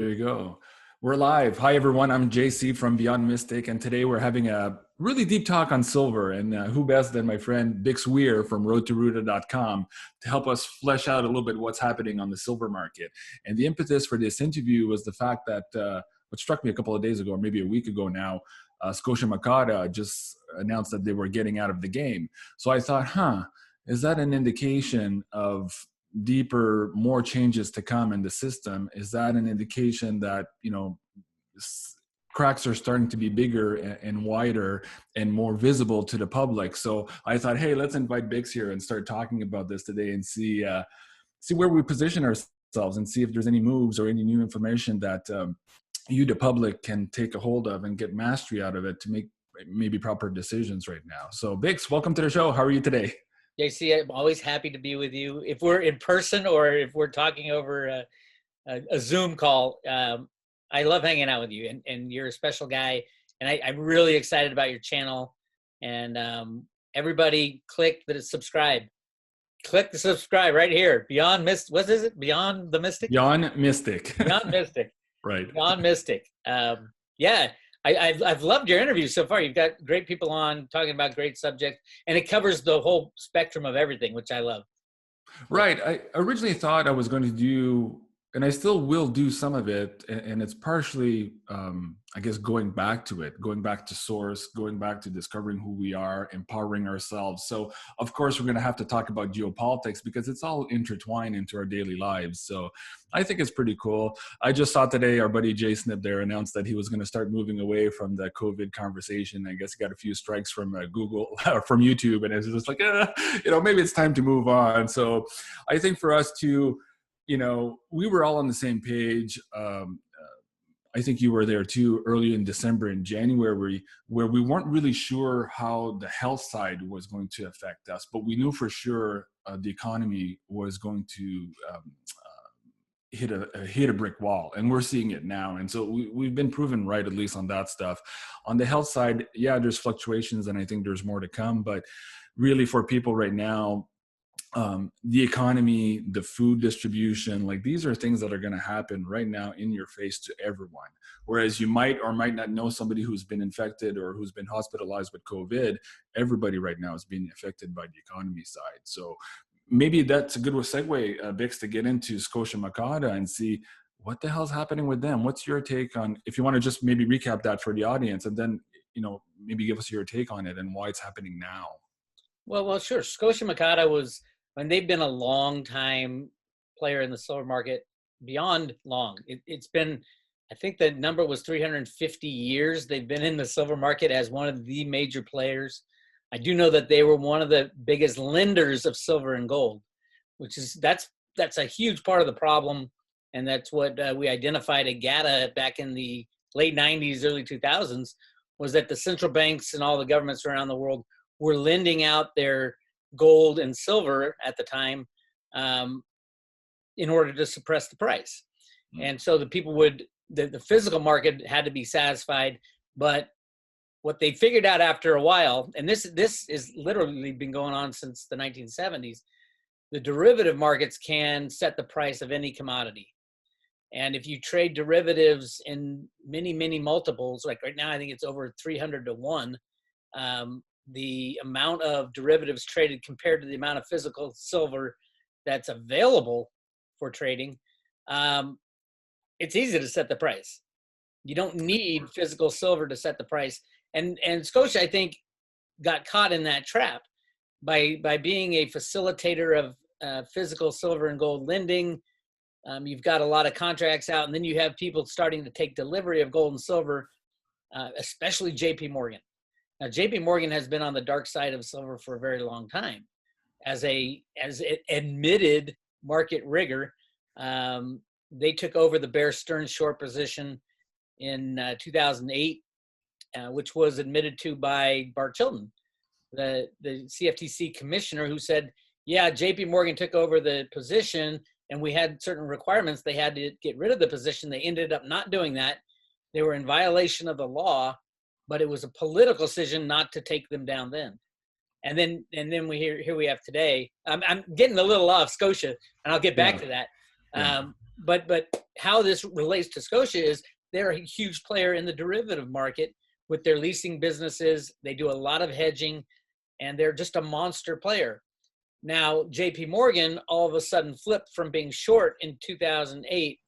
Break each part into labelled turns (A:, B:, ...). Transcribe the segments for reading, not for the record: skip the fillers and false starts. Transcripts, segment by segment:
A: There you go. We're live. Hi, everyone. I'm JC from Beyond Mystic, and today we're having a really deep talk on silver. And who best than my friend Bix Weir from roadtoruta.com to help us flesh out a little bit what's happening on the silver market. And the impetus for this interview was the fact that what struck me a couple of days ago, or maybe a week ago now, Scotia Makata just announced that they were getting out of the game. So I thought, is that an indication of deeper, more changes to come in the system? Is that an indication that, cracks are starting to be bigger and wider and more visible to the public? So I thought, hey, let's invite Bix here and start talking about this today and see where we position ourselves and see if there's any moves or any new information that you, the public, can take a hold of and get mastery out of it to make maybe proper decisions right now. So Bix, welcome to the show. How are you today?
B: JC, I'm always happy to be with you. If we're in person or if we're talking over a Zoom call, I love hanging out with you, and you're a special guy. And I'm really excited about your channel. And everybody click the subscribe. Click the subscribe right here. Beyond Mystic. What is it? Beyond the Mystic?
A: Beyond Mystic.
B: Beyond Mystic.
A: Right.
B: Beyond Mystic. Yeah. I've loved your interview so far. You've got great people on talking about great subjects, and it covers the whole spectrum of everything, which I love.
A: Right. I originally thought I was going to do, and I still will do some of it, and it's partially, I guess, going back to it, going back to source, going back to discovering who we are, empowering ourselves. So, of course, we're going to have to talk about geopolitics because it's all intertwined into our daily lives. So I think it's pretty cool. I just saw today our buddy Jay Snip there announced that he was going to start moving away from the COVID conversation. I guess he got a few strikes from Google, from YouTube, and it's just like, maybe it's time to move on. So I think for us to, we were all on the same page. I think you were there too, early in December and January, where we weren't really sure how the health side was going to affect us, but we knew for sure the economy was going to hit a brick wall, and we're seeing it now. And so we've been proven right, at least on that stuff. On the health side, yeah, there's fluctuations, and I think there's more to come. But really, for people right now, the economy, the food distribution, like these are things that are going to happen right now in your face to everyone. Whereas you might or might not know somebody who's been infected or who's been hospitalized with COVID, everybody right now is being affected by the economy side. So maybe that's a good segue, Bix, to get into Scotia Makata and see what the hell's happening with them. What's your take on, if you want to just maybe recap that for the audience, and then, maybe give us your take on it and why it's happening now.
B: Well, sure. Scotia Makata was, and they've been a long time player in the silver market, beyond long. It's been, I think the number was 350 years they've been in the silver market as one of the major players. I do know that they were one of the biggest lenders of silver and gold, which is, that's a huge part of the problem. And that's what we identified at GATA back in the late 90s, early 2000s, was that the central banks and all the governments around the world were lending out their gold and silver at the time in order to suppress the price. And so the people the physical market had to be satisfied. But what they figured out after a while, and this is literally been going on since the 1970s, the derivative markets can set the price of any commodity. And if you trade derivatives in many, many multiples, like right now, I think it's over 300 to 1, the amount of derivatives traded compared to the amount of physical silver that's available for trading, it's easy to set the price. You don't need physical silver to set the price. And Scotia, I think, got caught in that trap by being a facilitator of physical silver and gold lending. You've got a lot of contracts out, and then you have people starting to take delivery of gold and silver, especially JP Morgan. Now, JP Morgan has been on the dark side of silver for a very long time. As an admitted market rigger, they took over the Bear Stearns short position in 2008, which was admitted to by Bart Chilton, the CFTC commissioner, who said, yeah, JP Morgan took over the position and we had certain requirements. They had to get rid of the position. They ended up not doing that. They were in violation of the law, but it was a political decision not to take them down then. And then here we have today. I'm getting a little off Scotia, and I'll get back to that. but how this relates to Scotia is they're a huge player in the derivative market with their leasing businesses. They do a lot of hedging, and they're just a monster player. Now, JP Morgan all of a sudden flipped from being short in 2008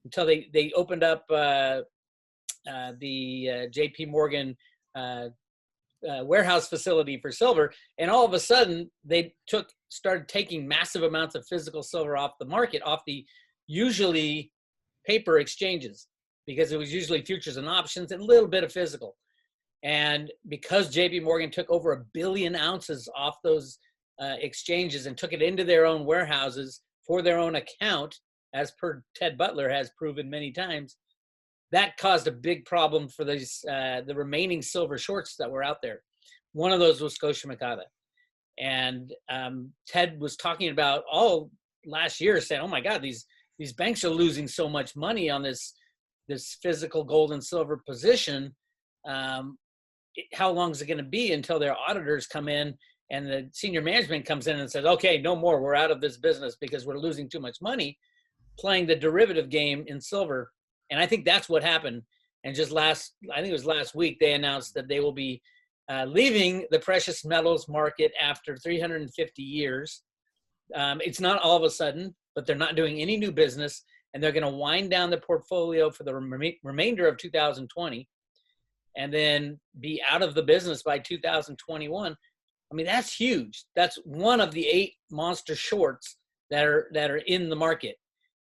B: until they opened up the JP Morgan warehouse facility for silver, and all of a sudden they started taking massive amounts of physical silver off the market, off the usually paper exchanges, because it was usually futures and options and a little bit of physical. And because JP Morgan took over 1 billion ounces off those exchanges and took it into their own warehouses for their own account, as per Ted Butler has proven many times, that caused a big problem for these the remaining silver shorts that were out there. One of those was Scotia Makata. And Ted was talking about all last year, saying, oh my God, these banks are losing so much money on this physical gold and silver position. How long is it going to be until their auditors come in and the senior management comes in and says, okay, no more, we're out of this business because we're losing too much money playing the derivative game in silver. And I think that's what happened. And just I think it was last week, they announced that they will be leaving the precious metals market after 350 years. It's not all of a sudden, but they're not doing any new business, and they're going to wind down the portfolio for the remainder of 2020 and then be out of the business by 2021. I mean, that's huge. That's one of the 8 monster shorts that are in the market.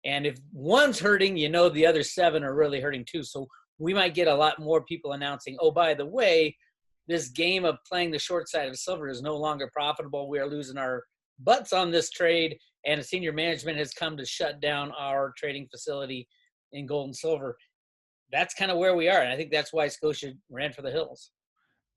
B: And if one's hurting, you know the other 7 are really hurting too. So we might get a lot more people announcing, oh, by the way, this game of playing the short side of silver is no longer profitable. We are losing our butts on this trade, and senior management has come to shut down our trading facility in gold and silver. That's kind of where we are, and I think that's why Scotia ran for the hills.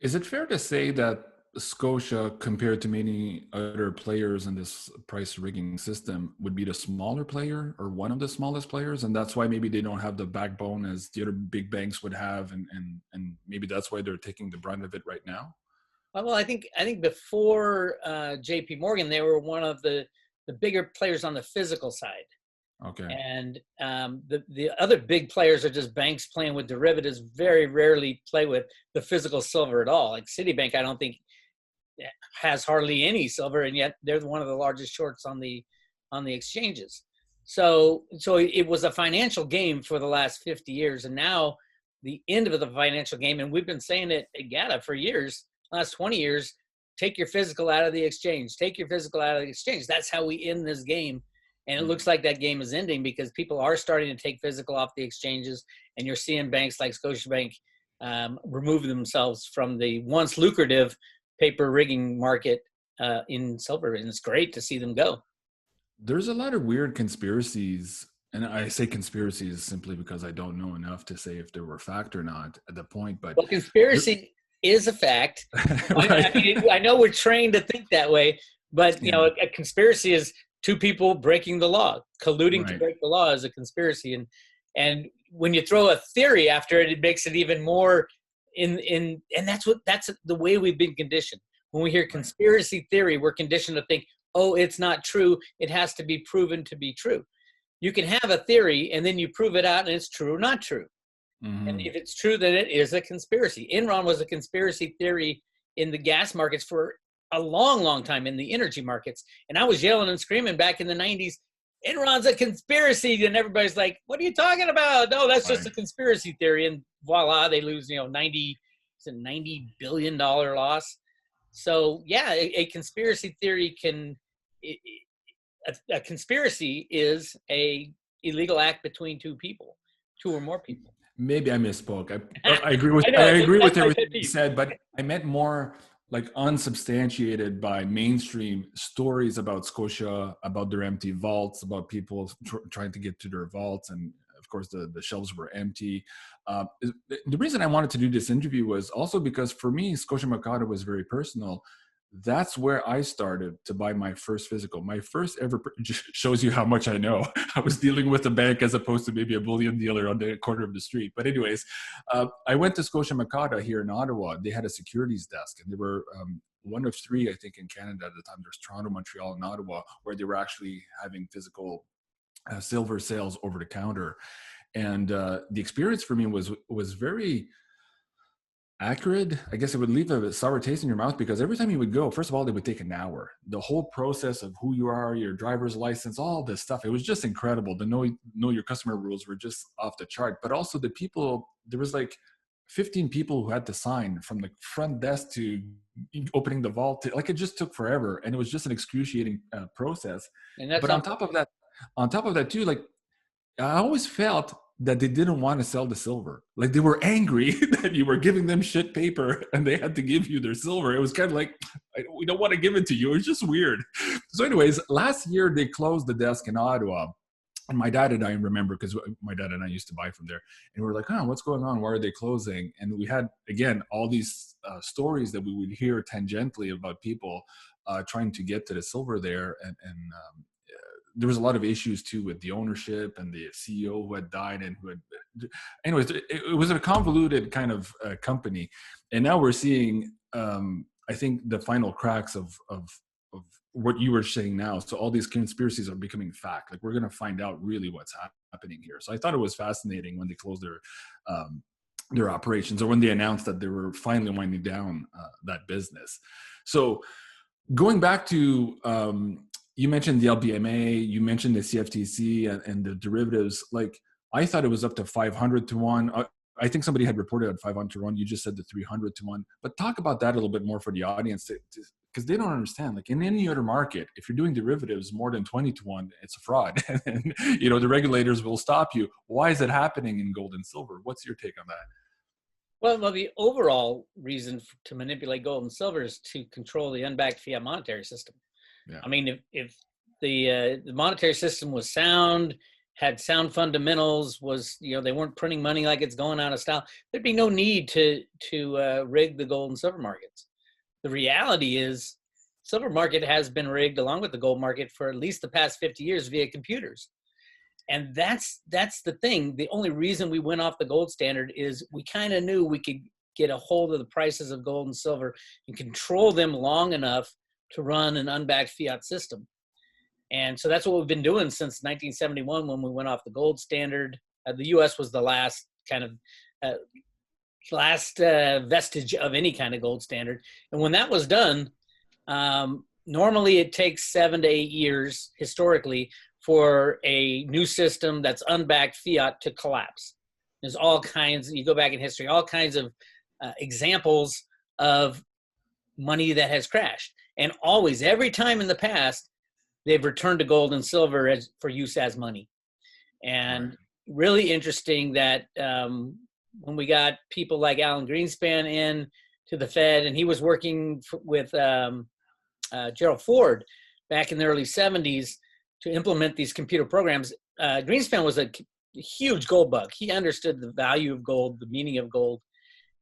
A: Is it fair to say that Scotia, compared to many other players in this price rigging system, would be the smaller player or one of the smallest players, and that's why maybe they don't have the backbone as the other big banks would have, and maybe that's why they're taking the brunt of it right now?
B: Well, I think before JP Morgan, they were one of the bigger players on the physical side.
A: Okay.
B: And the other big players are just banks playing with derivatives, very rarely play with the physical silver at all. Like Citibank, I don't think has hardly any silver, and yet they're one of the largest shorts on the exchanges. So it was a financial game for the last 50 years, and now the end of the financial game, and we've been saying it at GATA for years, last 20 years, take your physical out of the exchange, take your physical out of the exchange. That's how we end this game. And it looks like that game is ending because people are starting to take physical off the exchanges, and you're seeing banks like Scotiabank remove themselves from the once lucrative paper rigging market in silver, and it's great to see them go.
A: There's a lot of weird conspiracies, and I say conspiracies simply because I don't know enough to say if they were fact or not at the point. But
B: well, conspiracy is a fact. Right. I mean, I know we're trained to think that way, but you know, a conspiracy is 2 people breaking the law, colluding to break the law is a conspiracy, and when you throw a theory after it, it makes it even more. And that's the way we've been conditioned. When we hear conspiracy theory, we're conditioned to think, oh, it's not true. It has to be proven to be true. You can have a theory and then you prove it out and it's true or not true. Mm-hmm. And if it's true, then it is a conspiracy. Enron was a conspiracy theory in the gas markets for a long, long time, in the energy markets. And I was yelling and screaming back in the 90s, Enron's a conspiracy, and everybody's like, what are you talking about? No, that's just a conspiracy theory. And voila, they lose, $90 billion loss. So yeah, a conspiracy theory a conspiracy is a illegal act between 2 people, 2 or more people.
A: Maybe I misspoke. I agree with everything you said, but I meant more like unsubstantiated by mainstream stories about Scotia, about their empty vaults, about people trying to get to their vaults. And of course, the shelves were empty. The reason I wanted to do this interview was also because for me, Scotia Makata was very personal. That's where I started to buy my first physical. My first ever, just shows you how much I know. I was dealing with a bank as opposed to maybe a bullion dealer on the corner of the street. But anyways, I went to Scotia Makata here in Ottawa. They had a securities desk, and they were one of 3, I think, in Canada at the time. There's Toronto, Montreal, and Ottawa, where they were actually having physical silver sales over the counter. And the experience for me was very accurate. I guess it would leave a sour taste in your mouth, because every time you would go, first of all, they would take an hour. The whole process of who you are, your driver's license, all this stuff, it was just incredible. The know your customer rules were just off the chart. But also the people, there was like 15 people who had to sign, from the front desk to opening the vault. Like, it just took forever, and it was just an excruciating process.
B: And that's
A: But on top of that too, like, I always felt that they didn't want to sell the silver. Like, they were angry that you were giving them shit paper and they had to give you their silver. It was kind of like, we don't want to give it to you. It was just weird. So anyways, last year they closed the desk in Ottawa. And my dad and I remember, because my dad and I used to buy from there. And we were like, oh, what's going on? Why are they closing? And we had, again, all these stories that we would hear tangentially about people trying to get to the silver there. And there was a lot of issues too with the ownership and the CEO who had died and who had, anyways, it was a convoluted kind of company. And now we're seeing, I think, the final cracks of what you were saying now. So all these conspiracies are becoming fact. Like, we're going to find out really what's happening here. So I thought it was fascinating when they closed their operations, or when they announced that they were finally winding down that business. So going back to, you mentioned the LBMA, you mentioned the CFTC and the derivatives. Like, I thought it was up to 500 to 1. I think somebody had reported at 500 to 1. You just said the 300 to 1. But talk about that a little bit more for the audience, because they don't understand. Like, in any other market, if you're doing derivatives more than 20 to 1, it's a fraud. And, the regulators will stop you. Why is it happening in gold and silver? What's your take on that?
B: Well, the overall reason to manipulate gold and silver is to control the unbacked fiat monetary system. Yeah. I mean, if the monetary system was sound, had sound fundamentals, was, they weren't printing money like it's going out of style, there'd be no need to rig the gold and silver markets. The reality is, silver market has been rigged along with the gold market for at least the past 50 years via computers. And that's the thing. The only reason we went off the gold standard is we kind of knew we could get a hold of the prices of gold and silver and control them long enough to run an unbacked fiat system. And so that's what we've been doing since 1971, when we went off the gold standard. The U.S. was the last kind of vestige of any kind of gold standard. And when that was done, normally it takes 7 to 8 years historically for a new system that's unbacked fiat to collapse. There's all kinds, you go back in history, all kinds of examples of money that has crashed. And always, every time in the past, they've returned to gold and silver for use as money. And really interesting that when we got people like Alan Greenspan in to the Fed, and he was working with Gerald Ford back in the early 70s to implement these computer programs. Greenspan was a huge gold bug. He understood the value of gold, the meaning of gold,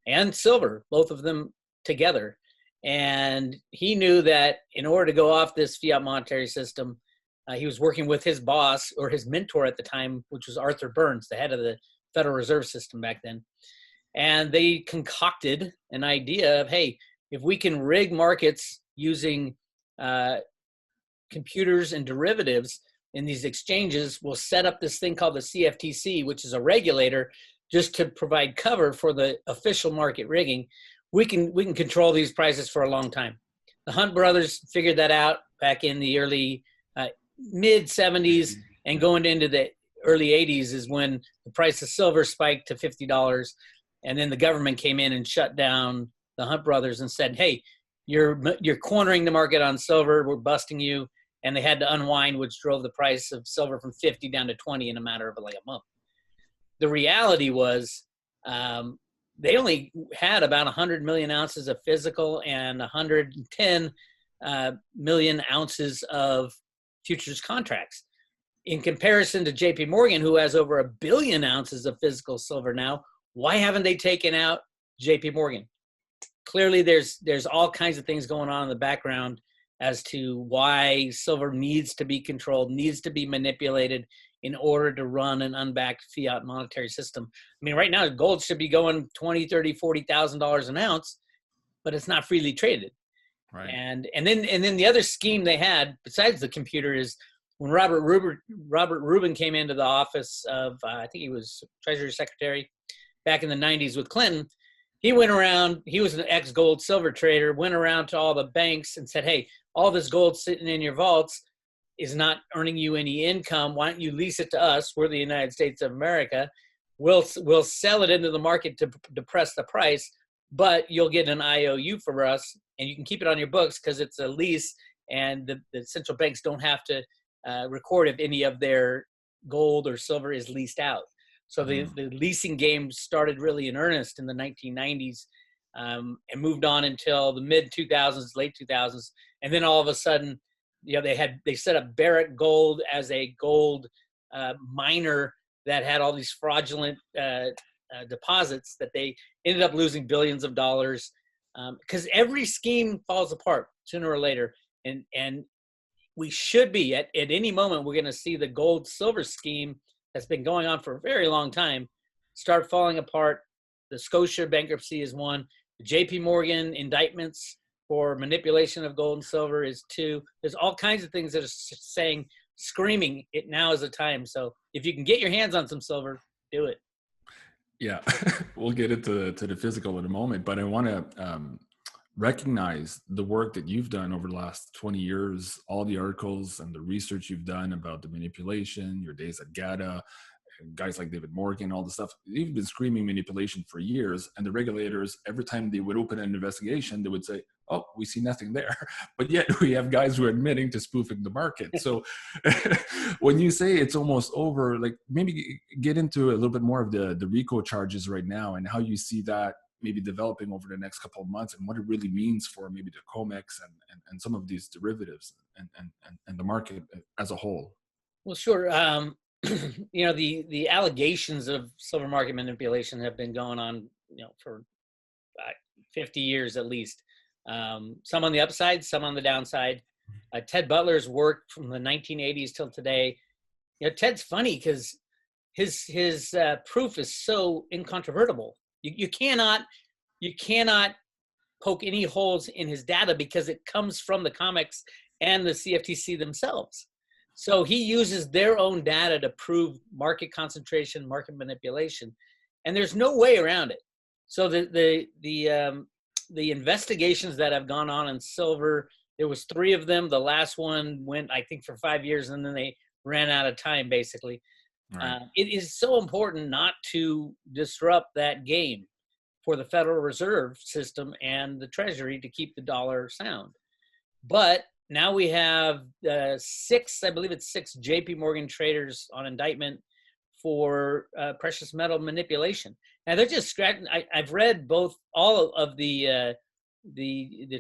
B: and silver, both of them together. And he knew that in order to go off this fiat monetary system, he was working with his boss, or his mentor at the time, which was Arthur Burns, the head of the Federal Reserve System back then. And they concocted an idea of, hey, if we can rig markets using computers and derivatives in these exchanges, we'll set up this thing called the CFTC, which is a regulator just to provide cover for the official market rigging. We can control these prices for a long time. The Hunt brothers figured that out back in the early mid 70s, and going into the early 80s is when the price of silver spiked to $50, and then the government came in and shut down the Hunt brothers and said, "Hey, you're cornering the market on silver. We're busting you." And they had to unwind, which drove the price of silver from 50 down to 20 in a matter of like a month. The reality was, they only had about 100 million ounces of physical and 110 million ounces of futures contracts. In comparison to JP Morgan, who has over 1 billion ounces of physical silver now, why haven't they taken out JP Morgan? Clearly, there's all kinds of things going on in the background as to why silver needs to be controlled, needs to be manipulated in order to run an unbacked fiat monetary system. I mean, right now, gold should be going $20,000, $30,000, $40,000 an ounce, but it's not freely traded. Right. And then the other scheme they had, besides the computer, is when Robert Rubin came into the office of, I think he was Treasury Secretary back in the 90s with Clinton, he went around, he was an ex-gold silver trader, went around to all the banks and said, hey, all this gold sitting in your vaults is not earning you any income. Why don't you lease it to us? We're the United States of America. We'll sell it into the market to depress the price, but you'll get an IOU for us, and you can keep it on your books because it's a lease, and the central banks don't have to record if any of their gold or silver is leased out. So the leasing game started really in earnest in the 1990s and moved on until the mid-2000s, late 2000s. And then all of a sudden, they set up Barrick Gold as a gold miner that had all these fraudulent deposits that they ended up losing billions of dollars because every scheme falls apart sooner or later. And we should be, at any moment, we're going to see the gold-silver scheme that's been going on for a very long time start falling apart. The Scotia bankruptcy is one. The JP Morgan indictments for manipulation of gold and silver is two. There's all kinds of things that are screaming, it now is the time. So if you can get your hands on some silver, do it.
A: Yeah, we'll get into the physical in a moment, but I want to recognize the work that you've done over the last 20 years, all the articles and the research you've done about the manipulation, your days at GATA, guys like David Morgan, all the stuff. You've been screaming manipulation for years, and the regulators, every time they would open an investigation, they would say, oh, we see nothing there. But yet we have guys who are admitting to spoofing the market. So when you say it's almost over, like maybe get into a little bit more of the RICO charges right now and how you see that maybe developing over the next couple of months and what it really means for maybe the COMEX and some of these derivatives and the market as a whole.
B: Well, sure. The allegations of silver market manipulation have been going on, for 50 years at least. Some on the upside, some on the downside. Ted Butler's work from the 1980s till today. Ted's funny because his proof is so incontrovertible. You cannot poke any holes in his data because it comes from the COMEX and the CFTC themselves. So he uses their own data to prove market concentration, market manipulation, and there's no way around it. So the investigations that have gone on in silver, there was 3 of them. The last one went, I think, for 5 years, and then they ran out of time, basically. Right. It is so important not to disrupt that game for the Federal Reserve System and the Treasury to keep the dollar sound. But now we have 6 JP Morgan traders on indictment for precious metal manipulation. Now they're just scratching. I've read all of the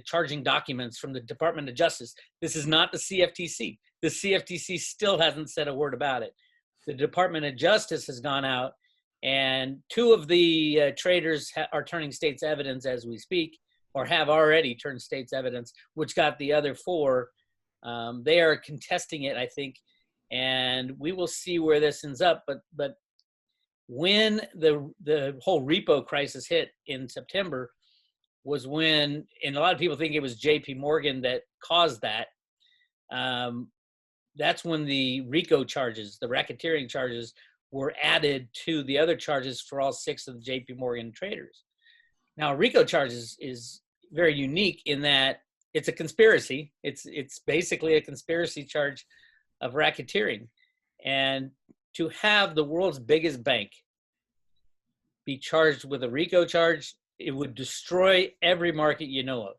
B: charging documents from the Department of Justice. This is not the CFTC. The CFTC still hasn't said a word about it. The Department of Justice has gone out, and 2 of the traders are turning state's evidence as we speak, or have already turned state's evidence, which got the other 4. They are contesting it, I think, and we will see where this ends up. But when the whole repo crisis hit in September was when, and a lot of people think it was JP Morgan that caused that. That's when the RICO charges, the racketeering charges, were added to the other charges for all 6 of the JP Morgan traders. Now, RICO charges is very unique in that it's a conspiracy. It's basically a conspiracy charge of racketeering. And to have the world's biggest bank be charged with a RICO charge, it would destroy every market you know of.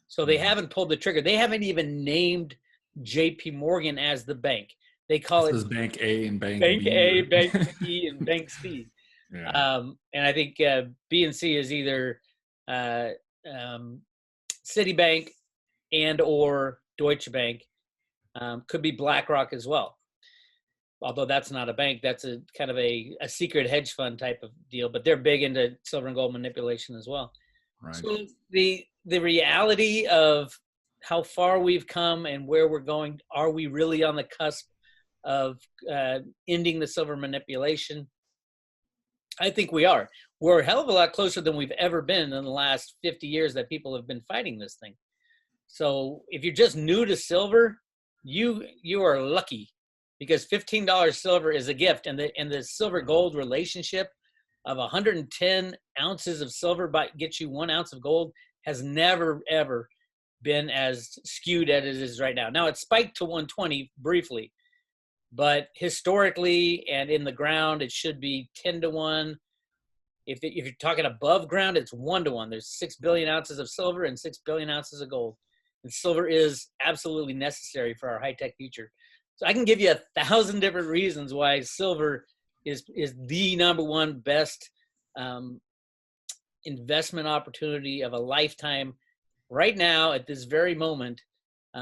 B: So they haven't pulled the trigger. They haven't even named JP Morgan as the bank. They call it
A: Bank A and Bank
B: B.
A: A,
B: Bank B, and Bank C. Yeah. And I think B and C is either Citibank and or Deutsche Bank. Could be BlackRock as well. Although that's not a bank, that's a kind of a secret hedge fund type of deal. But they're big into silver and gold manipulation as well. Right. So the reality of how far we've come and where we're going, are we really on the cusp of ending the silver manipulation? I think we are. We're a hell of a lot closer than we've ever been in the last 50 years that people have been fighting this thing. So if you're just new to silver, you are lucky because $15 silver is a gift, and the silver gold relationship of 110 ounces of silver gets you 1 ounce of gold has never ever been as skewed as it is right now. Now it spiked to 120 briefly, but historically and in the ground, it should be 10 to 1. If you're talking above ground, it's 1 to 1. There's 6 billion ounces of silver and 6 billion ounces of gold. And silver is absolutely necessary for our high-tech future. So I can give you 1,000 different reasons why silver is the number one best investment opportunity of a lifetime right now at this very moment,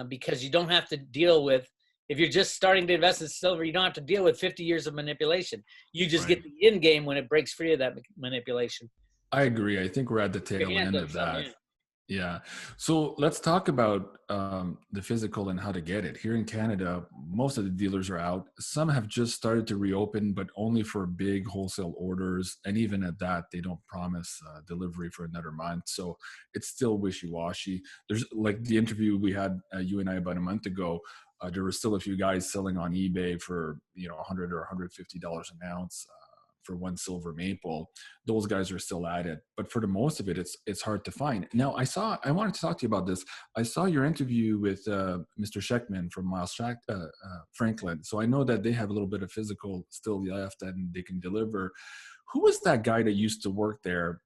B: because you don't have to deal with, if you're just starting to invest in silver, you don't have to deal with 50 years of manipulation. You just get the end game when it breaks free of that manipulation.
A: I agree. I think we're at the tail end of that. Yeah. So let's talk about the physical and how to get it. Here in Canada, most of the dealers are out. Some have just started to reopen, but only for big wholesale orders. And even at that, they don't promise delivery for another month. So it's still wishy-washy. There's like the interview we had, you and I, about a month ago. There were still a few guys selling on eBay for, $100 or $150 an ounce for one silver maple. Those guys are still at it, but for the most of it, it's hard to find. Now, I wanted to talk to you about this. I saw your interview with Mr. Sheckman from Miles Franklin. So I know that they have a little bit of physical still left and they can deliver. Who was that guy that used to work there?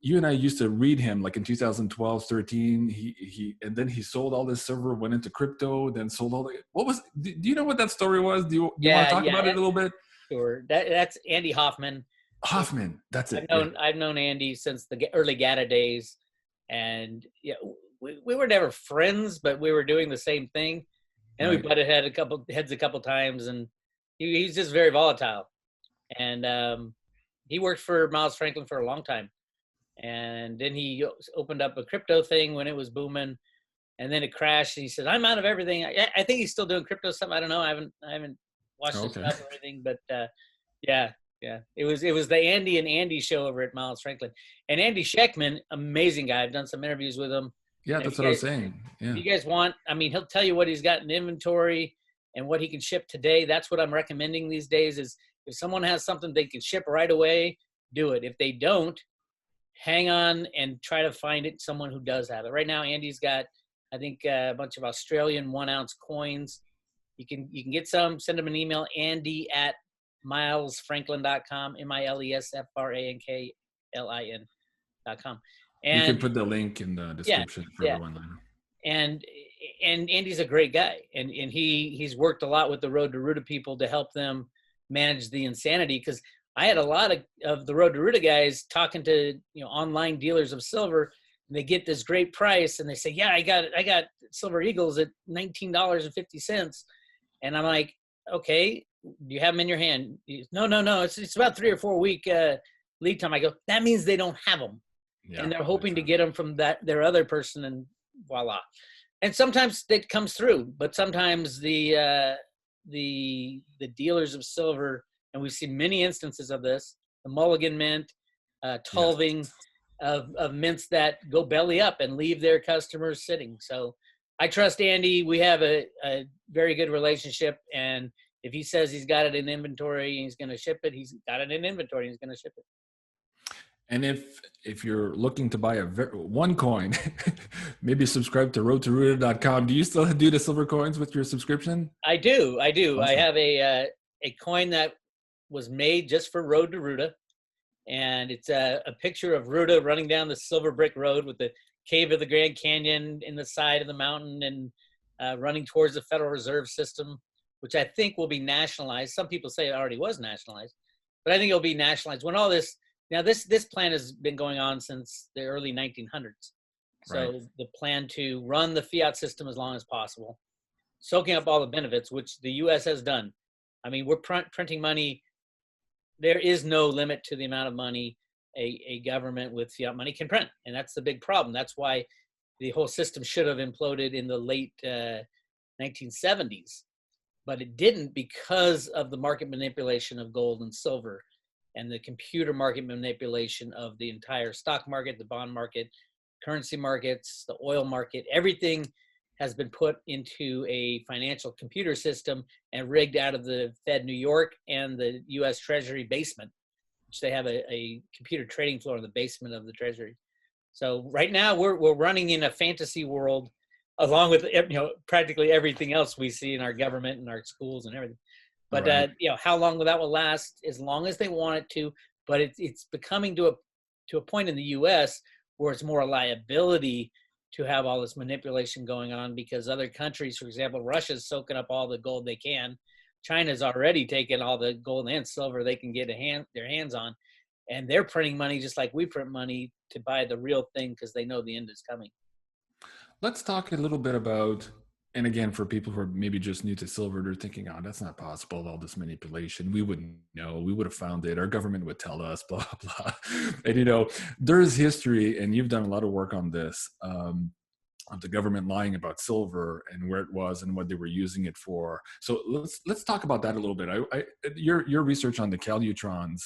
A: You and I used to read him like in 2012, 13. He and then he sold all this silver, went into crypto, then sold all the. Do you know what that story was? Do you want to talk about it a little bit?
B: Sure. That's Andy Hoffman.
A: That's it.
B: I've known Andy since the early GATA days, and we were never friends, but we were doing the same thing, and we butted heads a couple times, and he's just very volatile, and he worked for Miles Franklin for a long time. And then he opened up a crypto thing when it was booming, and then it crashed. And he said, "I'm out of everything." I think he's still doing crypto stuff. I don't know. I haven't watched his stuff or anything, but yeah. It was the Andy and Andy show over at Miles Franklin. And Andy Sheckman, amazing guy. I've done some interviews with him.
A: Yeah, that's what I was saying. Yeah.
B: If you guys want, he'll tell you what he's got in inventory and what he can ship today. That's what I'm recommending these days. Is if someone has something they can ship right away, do it. If they don't, hang on and try to find someone who does have it. Right now, Andy's got, I think, a bunch of Australian 1 ounce coins. You can get some. Send him an email, andy@milesfranklin.com, milesfranklin.com. And
A: you can put the link in the description for everyone later.
B: And Andy's a great guy, and he's worked a lot with the Road to Ruta people to help them manage the insanity, because I had a lot of the Road to Ruta guys talking to online dealers of silver, and they get this great price, and they say, "Yeah, I got Silver Eagles at $19.50," and I'm like, "Okay, do you have them in your hand?" No, it's about 3 or 4 week lead time. I go, that means they don't have them, and they're hoping to get them from their other person, and voila. And sometimes it comes through, but sometimes the dealers of silver. And we've seen many instances of this, the Mulligan Mint, Tulving, of mints that go belly up and leave their customers sitting. So I trust Andy. We have a very good relationship. And if he says he's got it in inventory and he's going to ship it, he's got it in inventory and he's going to ship it.
A: And if you're looking to buy one coin, maybe subscribe to roadtoruta.com. Do you still do the silver coins with your subscription?
B: I do.
A: Awesome.
B: I have a coin that was made just for Road to Ruta, and it's a picture of Ruta running down the Silver Brick Road with the cave of the Grand Canyon in the side of the mountain, and running towards the Federal Reserve System, which I think will be nationalized. Some people say it already was nationalized, but I think it'll be nationalized when all this. Now this plan has been going on since the early 1900s. So the plan to run the fiat system as long as possible, soaking up all the benefits, which the U.S. has done. We're printing money. There is no limit to the amount of money a government with fiat money can print. And that's the big problem. That's why the whole system should have imploded in the late 1970s. But it didn't, because of the market manipulation of gold and silver and the computer market manipulation of the entire stock market, the bond market, currency markets, the oil market. Everything has been put into a financial computer system and rigged out of the Fed New York and the U.S. Treasury basement, which they have a computer trading floor in the basement of the Treasury. So right now we're running in a fantasy world, along with practically everything else we see in our government and our schools and everything. But
A: Right.
B: how long that will last? As long as they want it to. But it's becoming to a point in the U.S. where it's more a liability to have all this manipulation going on, because other countries, for example, Russia's soaking up all the gold they can. China's already taken all the gold and silver they can get their hands on, and they're printing money just like we print money to buy the real thing, because they know the end is coming.
A: Let's talk a little bit about, and again, for people who are maybe just new to silver, they're thinking, oh, that's not possible, all this manipulation. We wouldn't know. We would have found it. Our government would tell us, blah, blah. And, there's history, and you've done a lot of work on this, of the government lying about silver and where it was and what they were using it for. So let's talk about that a little bit. Your research on the calutrons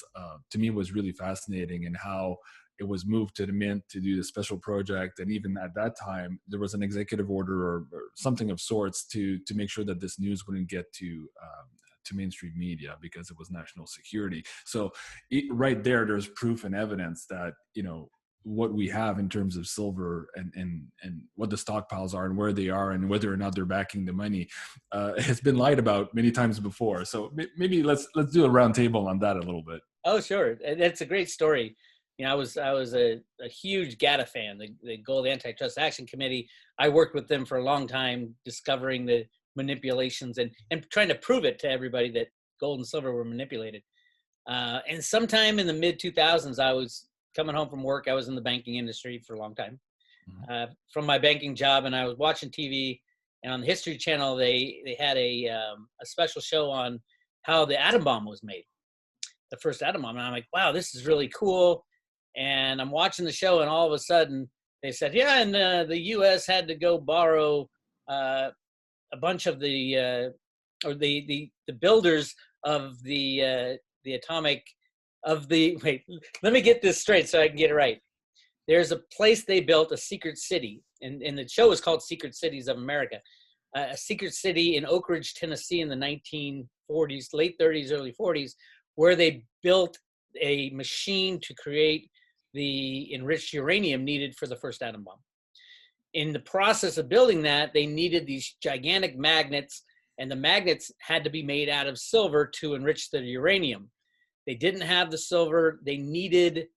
A: to me was really fascinating, and how it was moved to the mint to do the special project. And even at that time, there was an executive order or something of sorts to make sure that this news wouldn't get to mainstream media, because it was national security. So right there's proof and evidence that, what we have in terms of silver and what the stockpiles are and where they are and whether or not they're backing the money has been lied about many times before. So maybe let's do a round table on that a little bit.
B: Oh, sure. That's a great story. I was a huge GATA fan, the Gold Antitrust Action Committee. I worked with them for a long time, discovering the manipulations and trying to prove it to everybody that gold and silver were manipulated. And sometime in the mid 2000s, I was coming home from work. I was in the banking industry for a long time, from my banking job, and I was watching TV. And on the History Channel, they had a special show on how the atom bomb was made, the first atom bomb. And I'm like, wow, this is really cool. And I'm watching the show, and all of a sudden they said, yeah, and the U.S. had to go borrow a bunch of the builders of the atomic of the, wait, let me get this straight so I can get it right. There's a place they built, a secret city, and the show is called Secret Cities of America, a secret city in Oak Ridge, Tennessee in the 1940s, late 30s, early 40s, where they built a machine to create the enriched uranium needed for the first atom bomb. In the process of building that, they needed these gigantic magnets, and the magnets had to be made out of silver to enrich the uranium. They didn't have the silver. They needed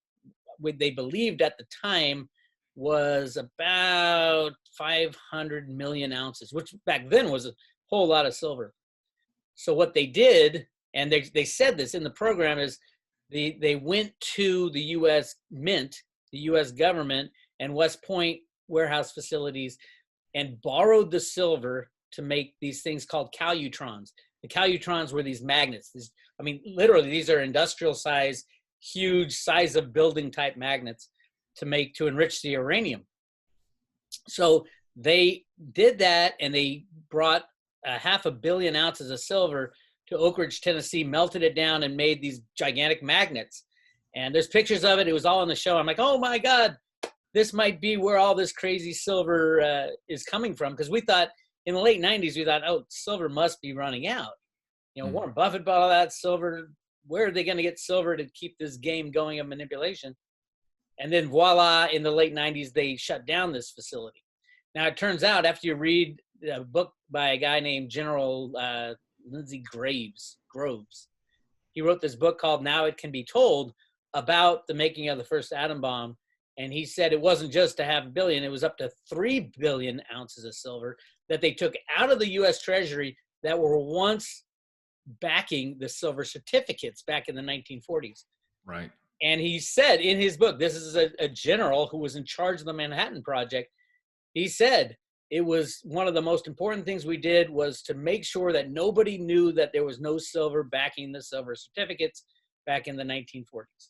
B: what they believed at the time was about 500 million ounces, which back then was a whole lot of silver. So what they did, and they said this in the program, is they went to the U.S. Mint, the U.S. government, and West Point warehouse facilities, and borrowed the silver to make these things called calutrons. The calutrons were these magnets. Literally, these are industrial size, huge size of building type magnets to enrich the uranium. So they did that, and they brought 500 million ounces of silver to Oak Ridge, Tennessee, melted it down, and made these gigantic magnets. And there's pictures of it. It was all on the show. I'm like, oh my God, this might be where all this crazy silver is coming from. Because we thought in the late 90s, we thought, oh, silver must be running out. Warren Buffett bought all that silver. Where are they going to get silver to keep this game going of manipulation? And then voila, in the late 90s, they shut down this facility. Now, it turns out, after you read a book by a guy named General Lindsay Groves, he wrote this book called Now It Can Be Told, about the making of the first atom bomb. And he said it wasn't just to have a billion, it was up to 3 billion ounces of silver that they took out of the U.S. Treasury that were once backing the silver certificates back in the 1940s.
A: Right.
B: And he said in his book, this is a general who was in charge of the Manhattan Project. He said it was one of the most important things we did was to make sure that nobody knew that there was no silver backing the silver certificates back in the 1940s.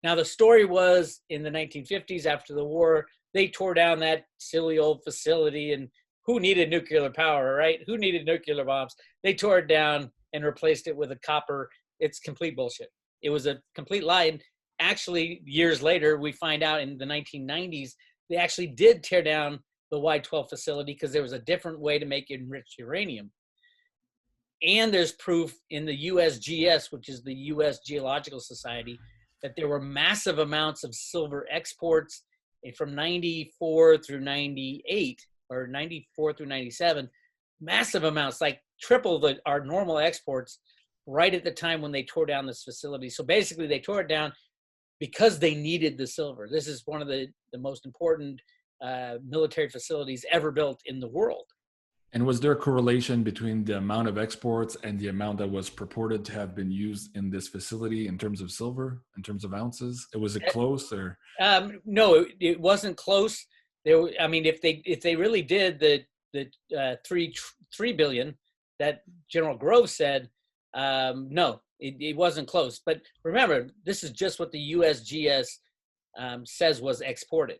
B: Now, the story was in the 1950s, after the war, they tore down that silly old facility, and who needed nuclear power, right? Who needed nuclear bombs? They tore it down and replaced it with a copper. It's complete bullshit. It was a complete lie. And actually, years later, we find out in the 1990s, they actually did tear down the Y-12 facility because there was a different way to make enriched uranium. And there's proof in the USGS, which is the U.S. Geological Society, that there were massive amounts of silver exports from 94 through 98 or 94 through 97, massive amounts, like triple our normal exports right at the time when they tore down this facility. So basically they tore it down because they needed the silver. This is one of the most important military facilities ever built in the world.
A: And was there a correlation between the amount of exports and the amount that was purported to have been used in this facility in terms of silver, in terms of ounces? Was it close or?
B: No, it wasn't close. I mean, if they really did the 3 billion that General Grove said, no, it wasn't close. But remember, this is just what the USGS says was exported.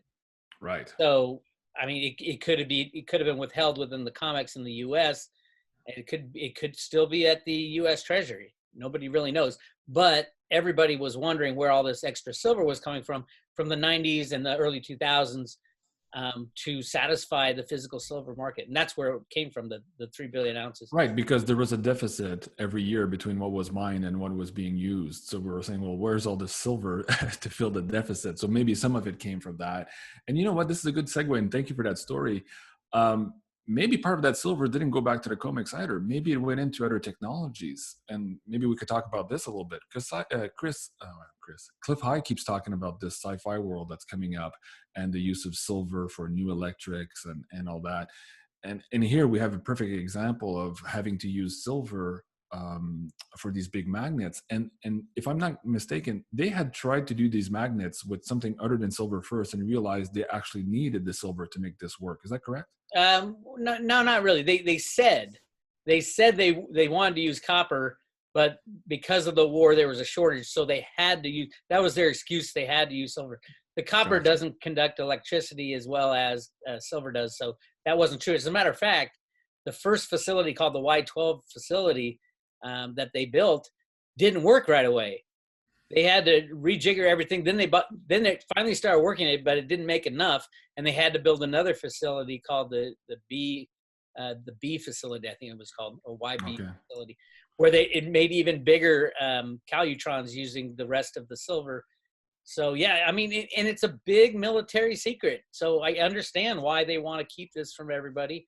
A: Right.
B: So, I mean, it could have been withheld within the COMEX in the U.S. and it could still be at the U.S. Treasury. Nobody really knows, but everybody was wondering where all this extra silver was coming from the 90s and the early 2000s to satisfy the physical silver market, and that's where it came from, the 3 billion ounces.
A: Right, because there was a deficit every year between what was mined and what was being used. So we were saying, well, where's all this silver to fill the deficit? So maybe some of it came from that. And you know what? This is a good segue, and thank you for that story. Maybe part of that silver didn't go back to the COMEX either. Maybe it went into other technologies, and maybe we could talk about this a little bit. Because Cliff High keeps talking about this sci-fi world that's coming up and the use of silver for new electrics and all that. And here we have a perfect example of having to use silver for these big magnets. And if I'm not mistaken, they had tried to do these magnets with something other than silver first and realized they actually needed the silver to make this work. Is that correct?
B: No, not really. They said they wanted to use copper, but because of the war, there was a shortage. So they had to use, that was their excuse. They had to use silver. The copper doesn't conduct electricity as well as silver does. So that wasn't true. As a matter of fact, the first facility called the Y-12 facility that they built didn't work right away. They had to rejigger everything. Then they finally started working it, but it didn't make enough, and they had to build another facility called the B facility, I think it was called, or YB facility, where it made even bigger calutrons using the rest of the silver. So yeah, I mean, and it's a big military secret. So I understand why they want to keep this from everybody.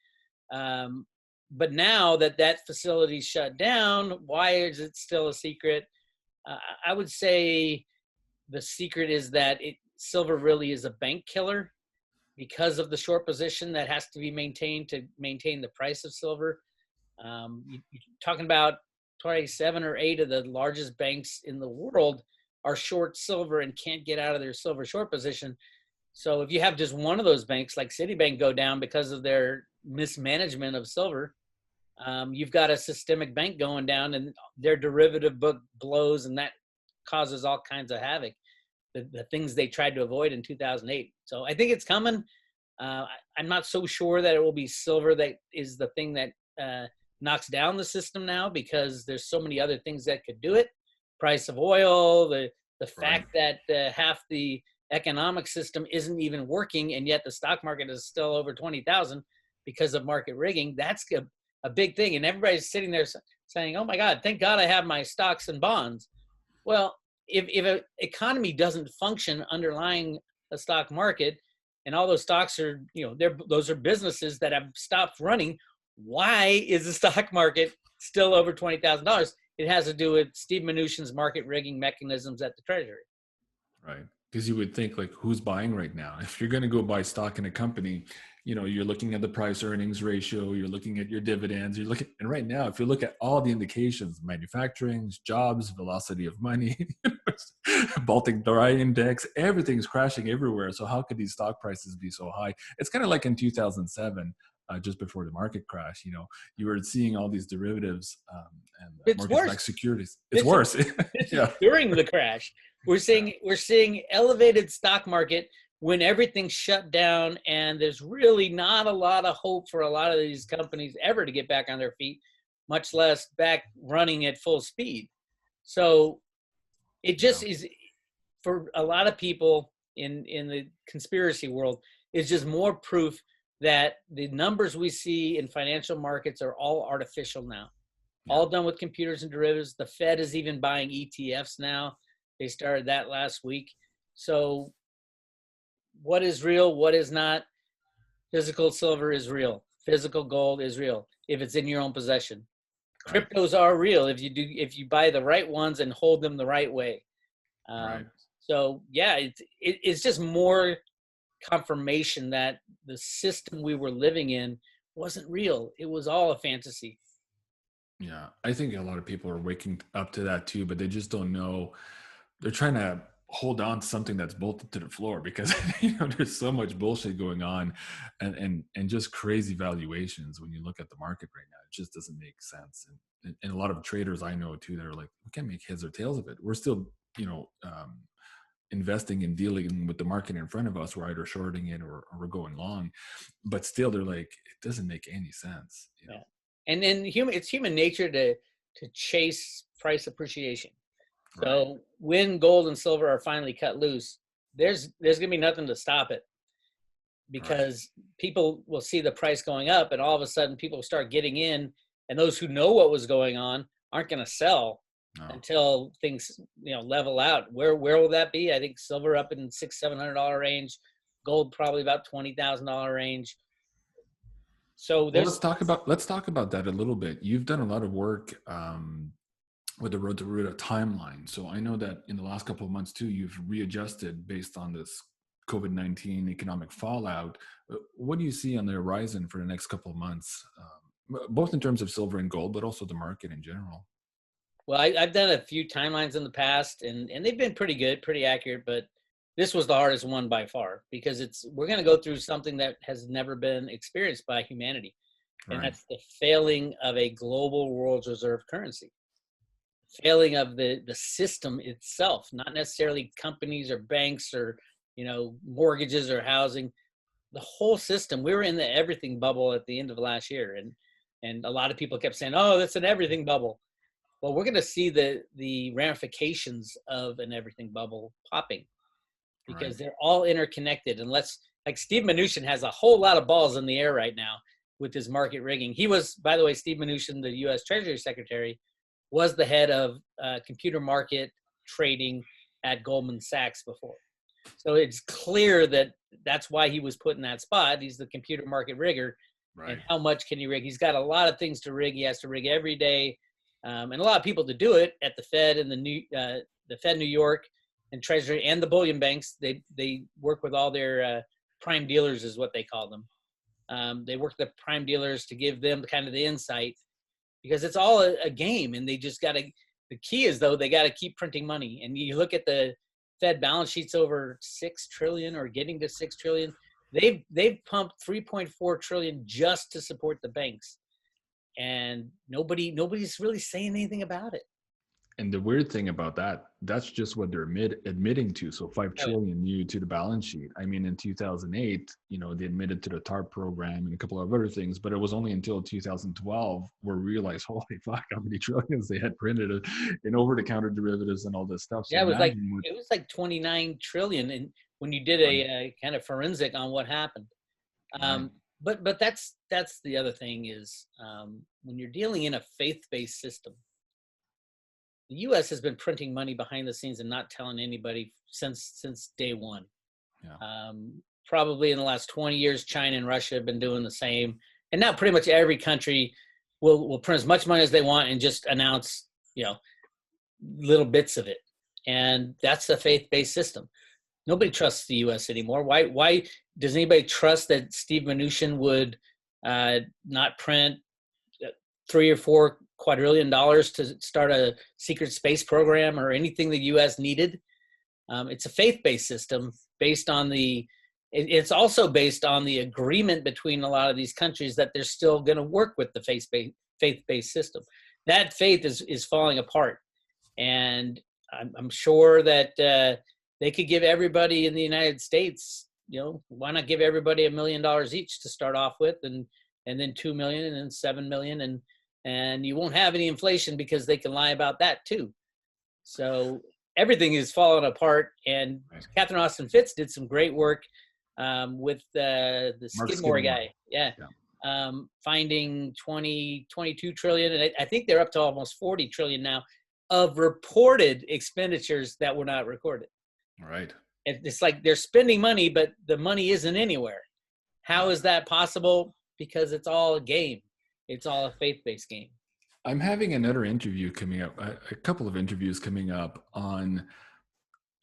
B: But now that facility's shut down, why is it still a secret? I would say the secret is that silver really is a bank killer because of the short position that has to be maintained to maintain the price of silver. You're talking about 27 or 8 of the largest banks in the world are short silver and can't get out of their silver short position. So if you have just one of those banks like Citibank go down because of their mismanagement of silver, you've got a systemic bank going down and their derivative book blows, and that causes all kinds of havoc, the things they tried to avoid in 2008. So I think it's coming. I'm not so sure that it will be silver that is the thing that knocks down the system now, because there's so many other things that could do it. Price of oil, the fact that half the economic system isn't even working, and yet the stock market is still over 20,000 because of market rigging. That's a big thing. And everybody's sitting there saying, oh my God, thank God I have my stocks and bonds. Well, if an economy doesn't function underlying a stock market, and all those stocks are, those are businesses that have stopped running, why is the stock market still over $20,000? It has to do with Steve Mnuchin's market rigging mechanisms at the Treasury.
A: Right. Because you would think, like, who's buying right now? If you're going to go buy stock in a company, you're looking at the price earnings ratio, you're looking at your dividends, and right now, if you look at all the indications, manufacturing, jobs, velocity of money, Baltic Dry Index, everything's crashing everywhere. So how could these stock prices be so high? It's kind of like in 2007, just before the market crash, you were seeing all these derivatives and mortgage-backed securities. It's worse.
B: Yeah. During the crash, we're seeing elevated stock market when everything's shut down, and there's really not a lot of hope for a lot of these companies ever to get back on their feet, much less back running at full speed. So it just is, for a lot of people in the conspiracy world, is just more proof that the numbers we see in financial markets are all artificial now,
A: Yeah.
B: all done with computers and derivatives. The Fed is even buying ETFs now. They started that last week. So what is real? What is not? Physical silver is real. Physical gold is real if it's in your own possession.
A: Right.
B: Cryptos are real if you buy the right ones and hold them the right way.
A: Right.
B: So yeah, it's just more confirmation that the system we were living in wasn't real. It was all a fantasy.
A: Yeah, I think a lot of people are waking up to that too, but they just don't know. They're trying to hold on to something that's bolted to the floor because there's so much bullshit going on, and just crazy valuations when you look at the market right now. It just doesn't make sense. And a lot of traders I know too that are like, we can't make heads or tails of it. We're still investing and dealing with the market in front of us. We're either shorting it or we're going long, but still they're like, it doesn't make any sense.
B: Yeah. And then it's human nature to chase price appreciation. So
A: Right.
B: when gold and silver are finally cut loose, there's gonna be nothing to stop it, because people will see the price going up, and all of a sudden people start getting in, and those who know what was going on aren't going to sell
A: No.
B: until things level out. Where will that be? I think silver up in $600-700 range, gold probably about $20,000 range. So
A: Well, let's talk about that a little bit. You've done a lot of work with the Road to Ruta timeline. So I know that in the last couple of months too, you've readjusted based on this COVID-19 economic fallout. What do you see on the horizon for the next couple of months, both in terms of silver and gold, but also the market in general?
B: Well, I've done a few timelines in the past, and they've been pretty good, pretty accurate, but this was the hardest one by far, because we're going to go through something that has never been experienced by humanity, and
A: Right.
B: that's the failing of a global world reserve currency, failing of the system itself, not necessarily companies or banks or mortgages or housing. The whole system. We were in the everything bubble at the end of last year, and a lot of people kept saying, "Oh, that's an everything bubble." Well, we're going to see the ramifications of an everything bubble popping,
A: Right.
B: because they're all interconnected. And like Steve Mnuchin has a whole lot of balls in the air right now with his market rigging. He was, by the way, Steve Mnuchin, the U.S. Treasury Secretary, was the head of computer market trading at Goldman Sachs before. So it's clear that that's why he was put in that spot. He's the computer market rigger.
A: Right.
B: And how much can he rig? He's got a lot of things to rig. He has to rig every day. And a lot of people to do it at the Fed and the Fed New York and Treasury and the bullion banks. They work with all their prime dealers, is what they call them. They work with the prime dealers to give them kind of the insight, because it's all a game, and they just got to. The key is, though, they got to keep printing money. And you look at the Fed balance sheets over 6 trillion or getting to 6 trillion. They've pumped 3.4 trillion just to support the banks, and nobody's really saying anything about it.
A: And the weird thing about that's just what they're admitting to. So 5 trillion new to the balance sheet. I mean, in 2008, they admitted to the TARP program and a couple of other things, but it was only until 2012 where we realized, holy fuck, how many trillions they had printed in over-the-counter derivatives and all this stuff. So
B: yeah, it was like 29 trillion, and when you did a kind of forensic on what happened. But that's the other thing is, when you're dealing in a faith-based system, the U.S. has been printing money behind the scenes and not telling anybody since day one.
A: Yeah.
B: Probably in the last 20 years, China and Russia have been doing the same. And now pretty much every country will print as much money as they want and just announce, little bits of it. And that's the faith-based system. Nobody trusts the U.S. anymore. Why does anybody trust that Steve Mnuchin would not print $3 or $4 quadrillion to start a secret space program or anything the U.S. needed? It's a faith-based system based on it's also based on the agreement between a lot of these countries that they're still going to work with the faith-based system. That faith is falling apart. And I'm sure that they could give everybody in the United States, why not give everybody $1 million each to start off with, and then 2 million, and then 7 million, and you won't have any inflation because they can lie about that too. So everything is falling apart. And Catherine Austin Fitts did some great work with the
A: Mark
B: Skidmore
A: Skidmore.
B: guy. Yeah.
A: Yeah.
B: Finding 22 trillion. And I think they're up to almost 40 trillion now of reported expenditures that were not recorded.
A: Right.
B: It's like they're spending money, but the money isn't anywhere. How is that possible? Because it's all a game. It's all a faith-based game.
A: I'm having another interview coming up, a couple of interviews coming up on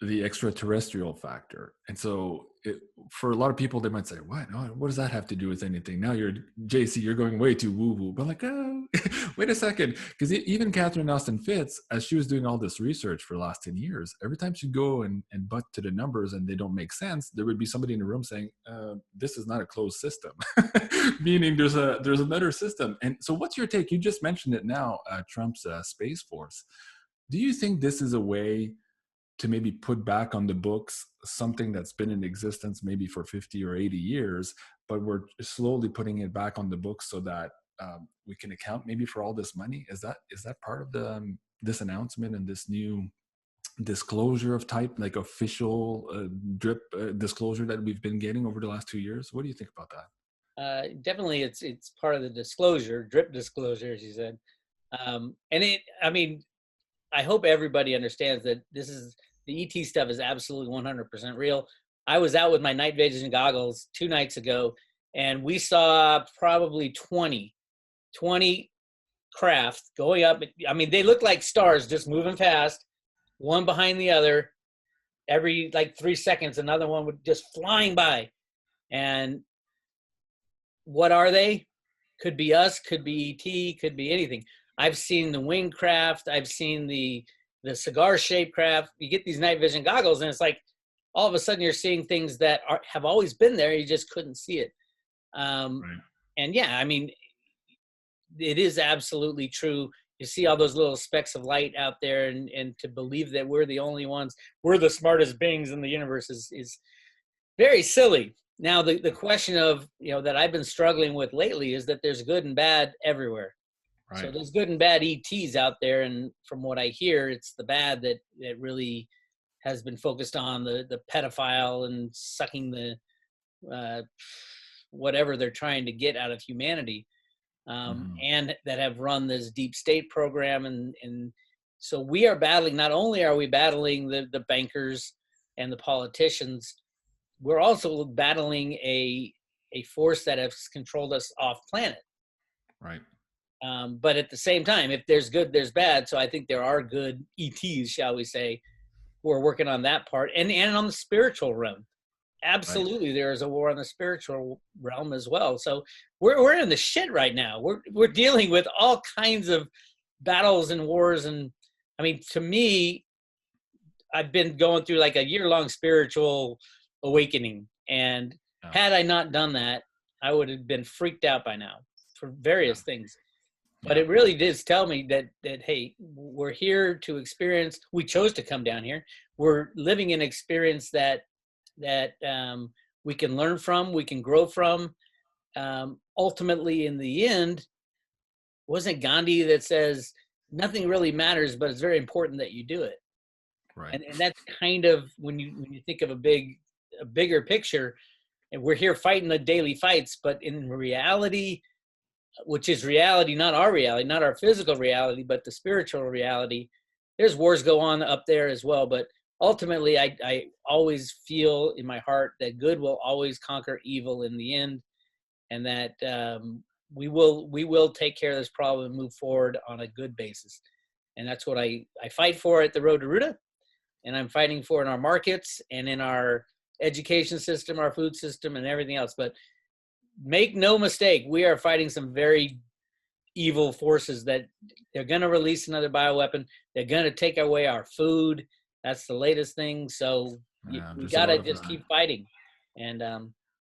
A: the extraterrestrial factor. And so for a lot of people, they might say, what does that have to do with anything? Now JC, you're going way too woo-woo. But like, oh, wait a second. Because even Catherine Austin Fitts, as she was doing all this research for the last 10 years, every time she'd go and butt to the numbers and they don't make sense, there would be somebody in the room saying, this is not a closed system. Meaning there's another system. And so what's your take? You just mentioned it now, Trump's Space Force. Do you think this is a way to maybe put back on the books something that's been in existence maybe for 50 or 80 years, but we're slowly putting it back on the books so that we can account maybe for all this money? Is that part of the this announcement and this new disclosure of type, like official drip disclosure that we've been getting over the last 2 years? What do you think about that?
B: Definitely, it's part of the disclosure, drip disclosure, as you said. I hope everybody understands that the ET stuff is absolutely 100% real. I was out with my night vision goggles 2 nights ago, and we saw probably 20 craft going up. I mean, they look like stars just moving fast, one behind the other. Every like 3 seconds, another one would just flying by. And what are they? Could be us, could be ET, could be anything. I've seen the wing craft. I've seen the cigar-shaped craft. You get these night vision goggles, and it's like all of a sudden you're seeing things that have always been there. You just couldn't see it. Right. And yeah, I mean, it is absolutely true. You see all those little specks of light out there, and to believe that we're the only ones, we're the smartest beings in the universe is very silly. Now, the question of, that I've been struggling with lately is that there's good and bad everywhere. Right. So there's good and bad ETs out there, and from what I hear, it's the bad that really has been focused on the pedophile and sucking the whatever they're trying to get out of humanity, and that have run this deep state program, and so we are battling. Not only are we battling the bankers and the politicians, we're also battling a force that has controlled us off planet.
A: Right.
B: But at the same time, if there's good, there's bad. So I think there are good ETs, shall we say, who are working on that part, and on the spiritual realm. Absolutely, right. There is a war on the spiritual realm as well. So we're in the shit right now. We're dealing with all kinds of battles and wars, and I mean, to me, I've been going through like a year-long spiritual awakening, and had I not done that, I would have been freaked out by now for various things. But it really does tell me that hey, we're here to experience. We chose to come down here. We're living an experience that we can learn from, we can grow from. Ultimately, in the end, wasn't Gandhi that says nothing really matters, but it's very important that you do it. Right. And that's kind of when you think of a bigger picture, and we're here fighting the daily fights, but in reality, which is reality, not our reality, not our physical reality, but the spiritual reality. There's wars go on up there as well. But ultimately, I always feel in my heart that good will always conquer evil in the end, and that we will take care of this problem and move forward on a good basis. And that's what I fight for at the Road to Ruta, and I'm fighting for in our markets and in our education system, our food system, and everything else. But make no mistake, we are fighting some very evil forces that they're going to release another bioweapon. They're going to take away our food. That's the latest thing. So you got to just keep fighting. And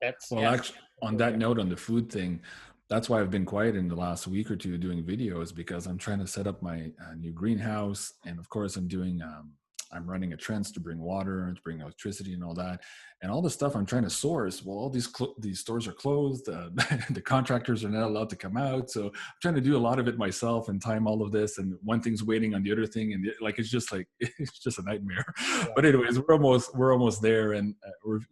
B: that's...
A: Well, actually, on that note, on the food thing, that's why I've been quiet in the last week or two doing videos, because I'm trying to set up my new greenhouse. And of course, I'm doing I'm running a trench to bring water and to bring electricity and all that, and all the stuff I'm trying to source. Well, all these stores are closed. The contractors are not allowed to come out, so I'm trying to do a lot of it myself and time all of this. And one thing's waiting on the other thing, and it's just like it's just a nightmare. But anyways, we're almost there, and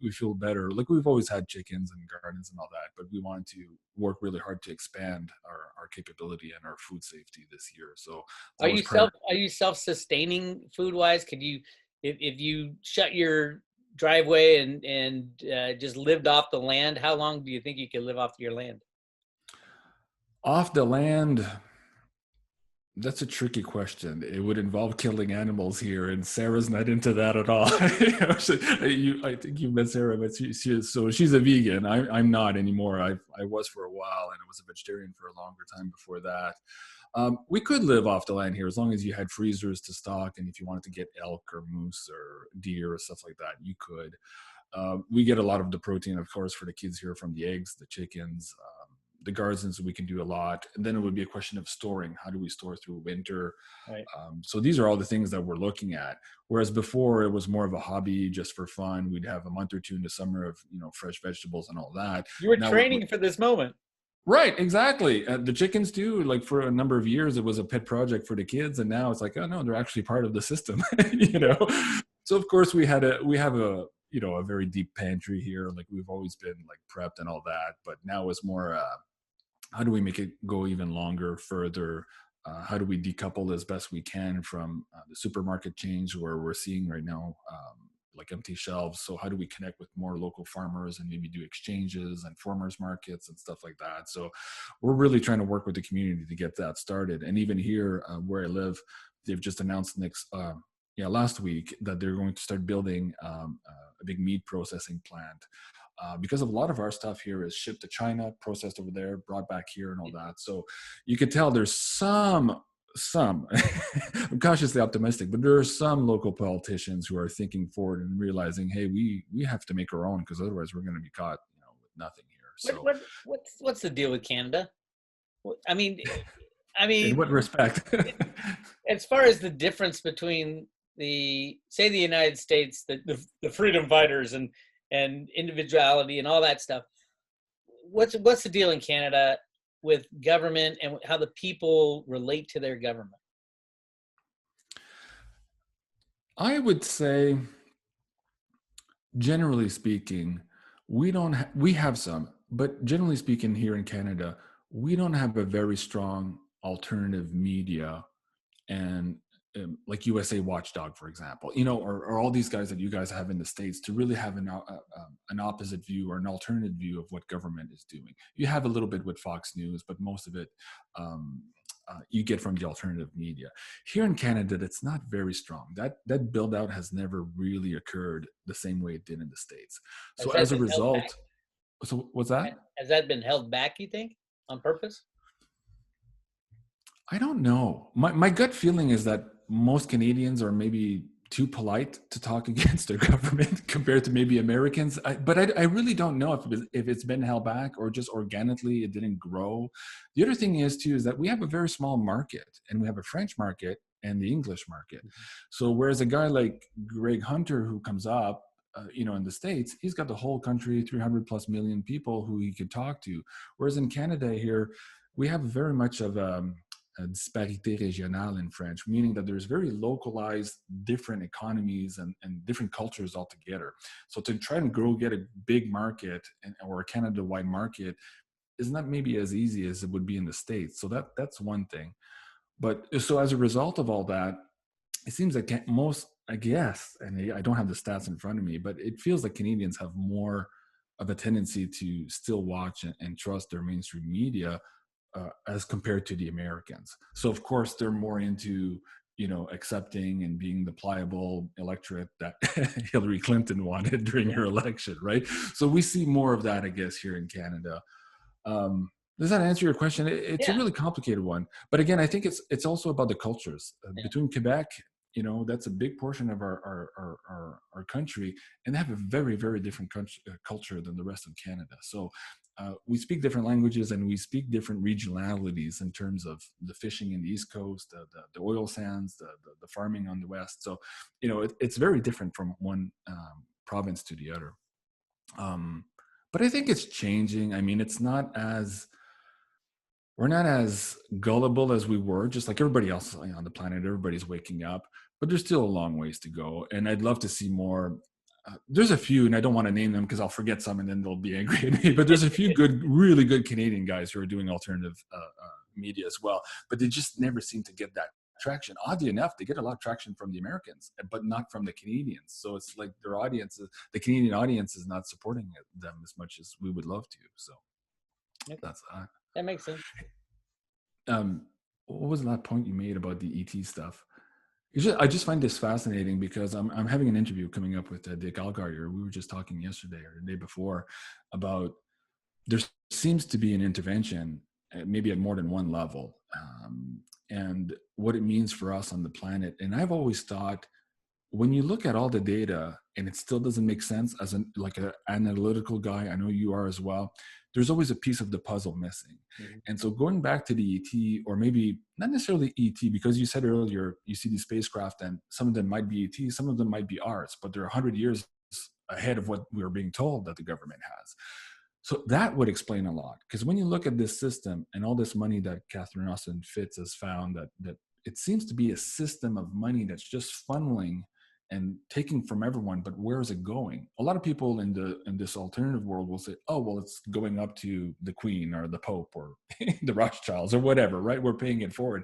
A: we feel better. Like we've always had chickens and gardens and all that, but we wanted to work really hard to expand our capability and our food safety this year. So
B: Are you self-sustaining food wise? Could you, if you shut your driveway and just lived off the land, how long do you think you could live off your land?
A: Off the land, that's a tricky question. It would involve killing animals here, and Sarah's not into that at all. I think you met Sarah, but she's a vegan. I'm not anymore. I was for a while, and I was a vegetarian for a longer time before that. We could live off the land here as long as you had freezers to stock, and if you wanted to get elk or moose or deer or stuff like that, you could. We get a lot of the protein, of course, for the kids here from the eggs, the chickens, the gardens. We can do a lot, and then it would be a question of storing. How do we store through winter?
B: Right.
A: So these are all the things that we're looking at. Whereas before it was more of a hobby, just for fun. We'd have a month or two in the summer of fresh vegetables and all that.
B: You were training for this moment.
A: Right, exactly. The chickens too. Like for a number of years, it was a pet project for the kids, and now it's like, oh no, they're actually part of the system. So of course we have a a very deep pantry here. Like we've always been like prepped and all that, but now it's more how do we make it go even longer, further? How do we decouple as best we can from the supermarket change where we're seeing right now like empty shelves? So how do we connect with more local farmers and maybe do exchanges and farmers markets and stuff like that? So we're really trying to work with the community to get that started. And even here where I live, they've just announced last week that they're going to start building a big meat processing plant. Because a lot of our stuff here is shipped to China, processed over there, brought back here and all that. So you could tell there's some I'm cautiously optimistic, but there are some local politicians who are thinking forward and realizing, hey, we have to make our own, because otherwise we're going to be caught with nothing here. So
B: what's the deal with Canada? I mean,
A: in what respect?
B: As far as the difference between the United States, the freedom fighters and individuality and all that stuff, what's the deal in Canada with government and how the people relate to their government?
A: I would say, generally speaking, we have some, but generally speaking here in Canada, we don't have a very strong alternative media and like USA Watchdog, for example, or all these guys that you guys have in the States to really have an opposite view or an alternative view of what government is doing. You have a little bit with Fox News, but most of it you get from the alternative media. Here in Canada, that's not very strong. That build out has never really occurred the same way it did in the States. So as a result, so what's that?
B: Has that been held back, you think, on purpose?
A: I don't know. My gut feeling is that most Canadians are maybe too polite to talk against their government compared to maybe Americans. But I really don't know if it's been held back or just organically it didn't grow. The other thing is that we have a very small market, and we have a French market and the English market. Mm-hmm. So whereas a guy like Greg Hunter who comes up, in the States, he's got the whole country, 300 plus million people who he could talk to. Whereas in Canada here, we have very much of a disparité régionale in French, meaning that there's very localized different economies and different cultures altogether. So to try and get a big market or a Canada-wide market is not maybe as easy as it would be in the States. So that's one thing. But so as a result of all that, it seems like most, I guess, and I don't have the stats in front of me, but it feels like Canadians have more of a tendency to still watch and trust their mainstream media as compared to the Americans. So of course they're more into, accepting and being the pliable electorate that Hillary Clinton wanted during her election, right? So we see more of that, I guess, here in Canada. Does that answer your question? It's a really complicated one. But again, I think it's also about the cultures. Between Quebec, You know, that's a big portion of our country, and they have a very, very different culture than the rest of Canada. So we speak different languages, and we speak different regionalities in terms of the fishing in the East Coast, the oil sands, the farming on the West. So, you know, it's very different from one province to the other. But I think it's changing. I mean, we're not as gullible as we were, just like everybody else on the planet. Everybody's waking up, but there's still a long ways to go. And I'd love to see more. There's a few, and I don't want to name them because I'll forget some and then they'll be angry at me, but there's a few really good Canadian guys who are doing alternative media as well, but they just never seem to get that traction. Oddly enough, they get a lot of traction from the Americans, but not from the Canadians. So it's like the Canadian audience is not supporting them as much as we would love to. So that's that.
B: That makes sense.
A: What was that point you made about the ET stuff? I just find this fascinating because I'm having an interview coming up with Dick Allgaier. We were just talking yesterday or the day before about there seems to be an intervention, maybe at more than one level, and what it means for us on the planet. And I've always thought, when you look at all the data and it still doesn't make sense as an analytical guy, I know you are as well, there's always a piece of the puzzle missing. Mm-hmm. And so going back to the ET, or maybe not necessarily ET, because you said earlier, you see these spacecraft and some of them might be ET, some of them might be ours, but they're 100 years ahead of what we're being told that the government has. So that would explain a lot. Because when you look at this system and all this money that Catherine Austin Fitts has found, that it seems to be a system of money that's just funneling and taking from everyone, but where is it going? A lot of people in this alternative world will say, oh, well, it's going up to the Queen or the Pope or the Rothschilds or whatever, right? We're paying it forward.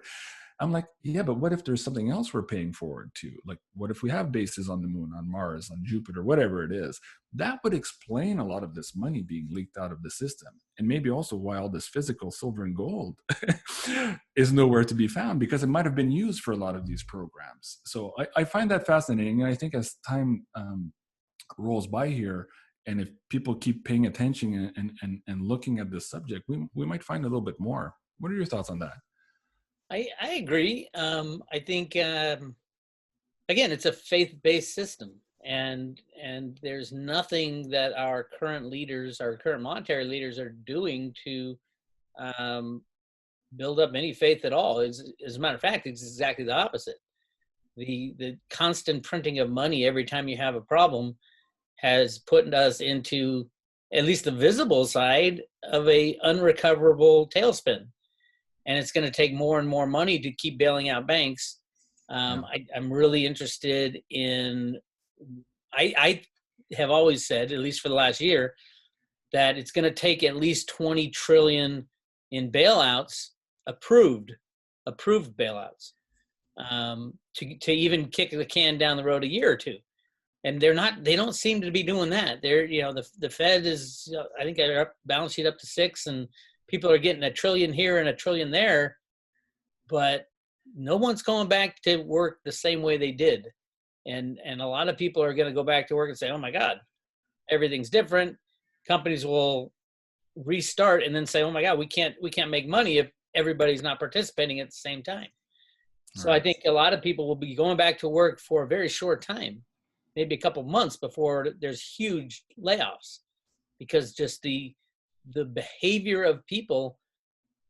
A: I'm like, yeah, but what if there's something else we're paying forward to? Like, what if we have bases on the moon, on Mars, on Jupiter, whatever it is? That would explain a lot of this money being leaked out of the system. And maybe also why all this physical silver and gold is nowhere to be found, because it might have been used for a lot of these programs. So I find that fascinating. And I think as time rolls by here, and if people keep paying attention and looking at this subject, we might find a little bit more. What are your thoughts on that?
B: I agree. I think, again, it's a faith-based system, and there's nothing that our current monetary leaders are doing to build up any faith at all. As a matter of fact, it's exactly the opposite. The constant printing of money every time you have a problem has put us into at least the visible side of a unrecoverable tailspin. And it's going to take more and more money to keep bailing out banks. I'm really interested in, I have always said, at least for the last year, that it's going to take at least 20 trillion in bailouts, approved bailouts, to even kick the can down the road a year or two. And they don't seem to be doing that. The Fed is, I think, their balance sheet up to 6, and people are getting $1 trillion here and $1 trillion there, but no one's going back to work the same way they did. And a lot of people are going to go back to work and say, oh my God, everything's different. Companies will restart and then say, oh my God, we can't make money if everybody's not participating at the same time. So I think a lot of people will be going back to work for a very short time, maybe a couple months before there's huge layoffs, because just the behavior of people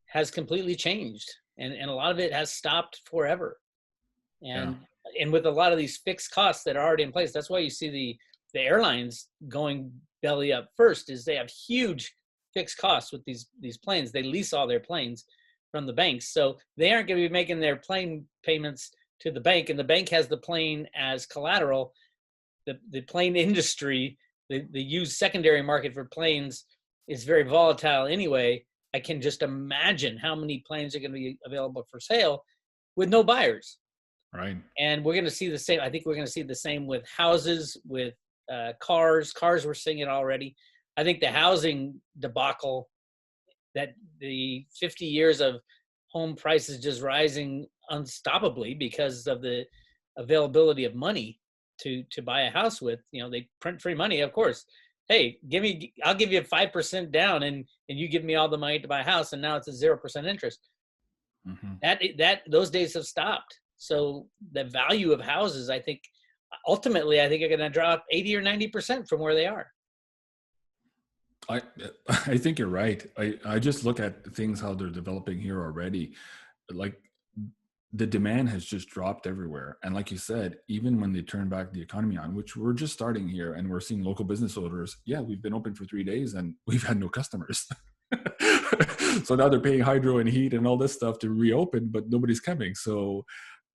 B: has completely changed, and a lot of it has stopped forever. And with a lot of these fixed costs that are already in place, that's why you see the airlines going belly up first, is they have huge fixed costs with these planes. They lease all their planes from the banks, so they aren't going to be making their plane payments to the bank, and the bank has the plane as collateral. The plane industry, the used secondary market for planes, is very volatile anyway. I can just imagine how many planes are going to be available for sale with no buyers.
A: Right.
B: And we're going to see the same. I think we're going to see the same with houses, with cars. Cars, we're seeing it already. I think the housing debacle, that the 50 years of home prices just rising unstoppably because of the availability of money to buy a house with, they print free money, of course. Hey, I'll give you 5% down and you give me all the money to buy a house, and now it's a 0% interest. Mm-hmm. Those days have stopped. So the value of houses, I think, ultimately, I think are going to drop 80 or 90% from where they are.
A: I I think you're right. I just look at things how they're developing here already. Like the demand has just dropped everywhere. And like you said, even when they turn back the economy on, which we're just starting here and we're seeing local business owners, yeah, we've been open for 3 days and we've had no customers. So now they're paying hydro and heat and all this stuff to reopen, but nobody's coming. So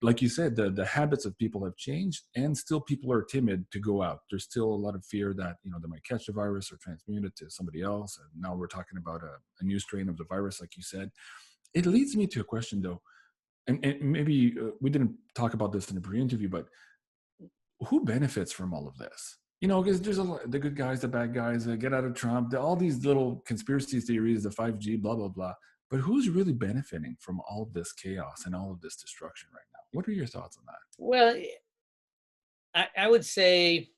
A: like you said, the habits of people have changed, and still people are timid to go out. There's still a lot of fear that, you know, they might catch the virus or transmute it to somebody else. And now we're talking about a new strain of the virus, like you said. It leads me to a question though, and maybe we didn't talk about this in the pre-interview, but who benefits from all of this? You know, because there's the good guys, the bad guys, get out of Trump, all these little conspiracy theories, the 5G, blah, blah, blah. But who's really benefiting from all of this chaos and all of this destruction right now? What are your thoughts on that?
B: Well, I would say,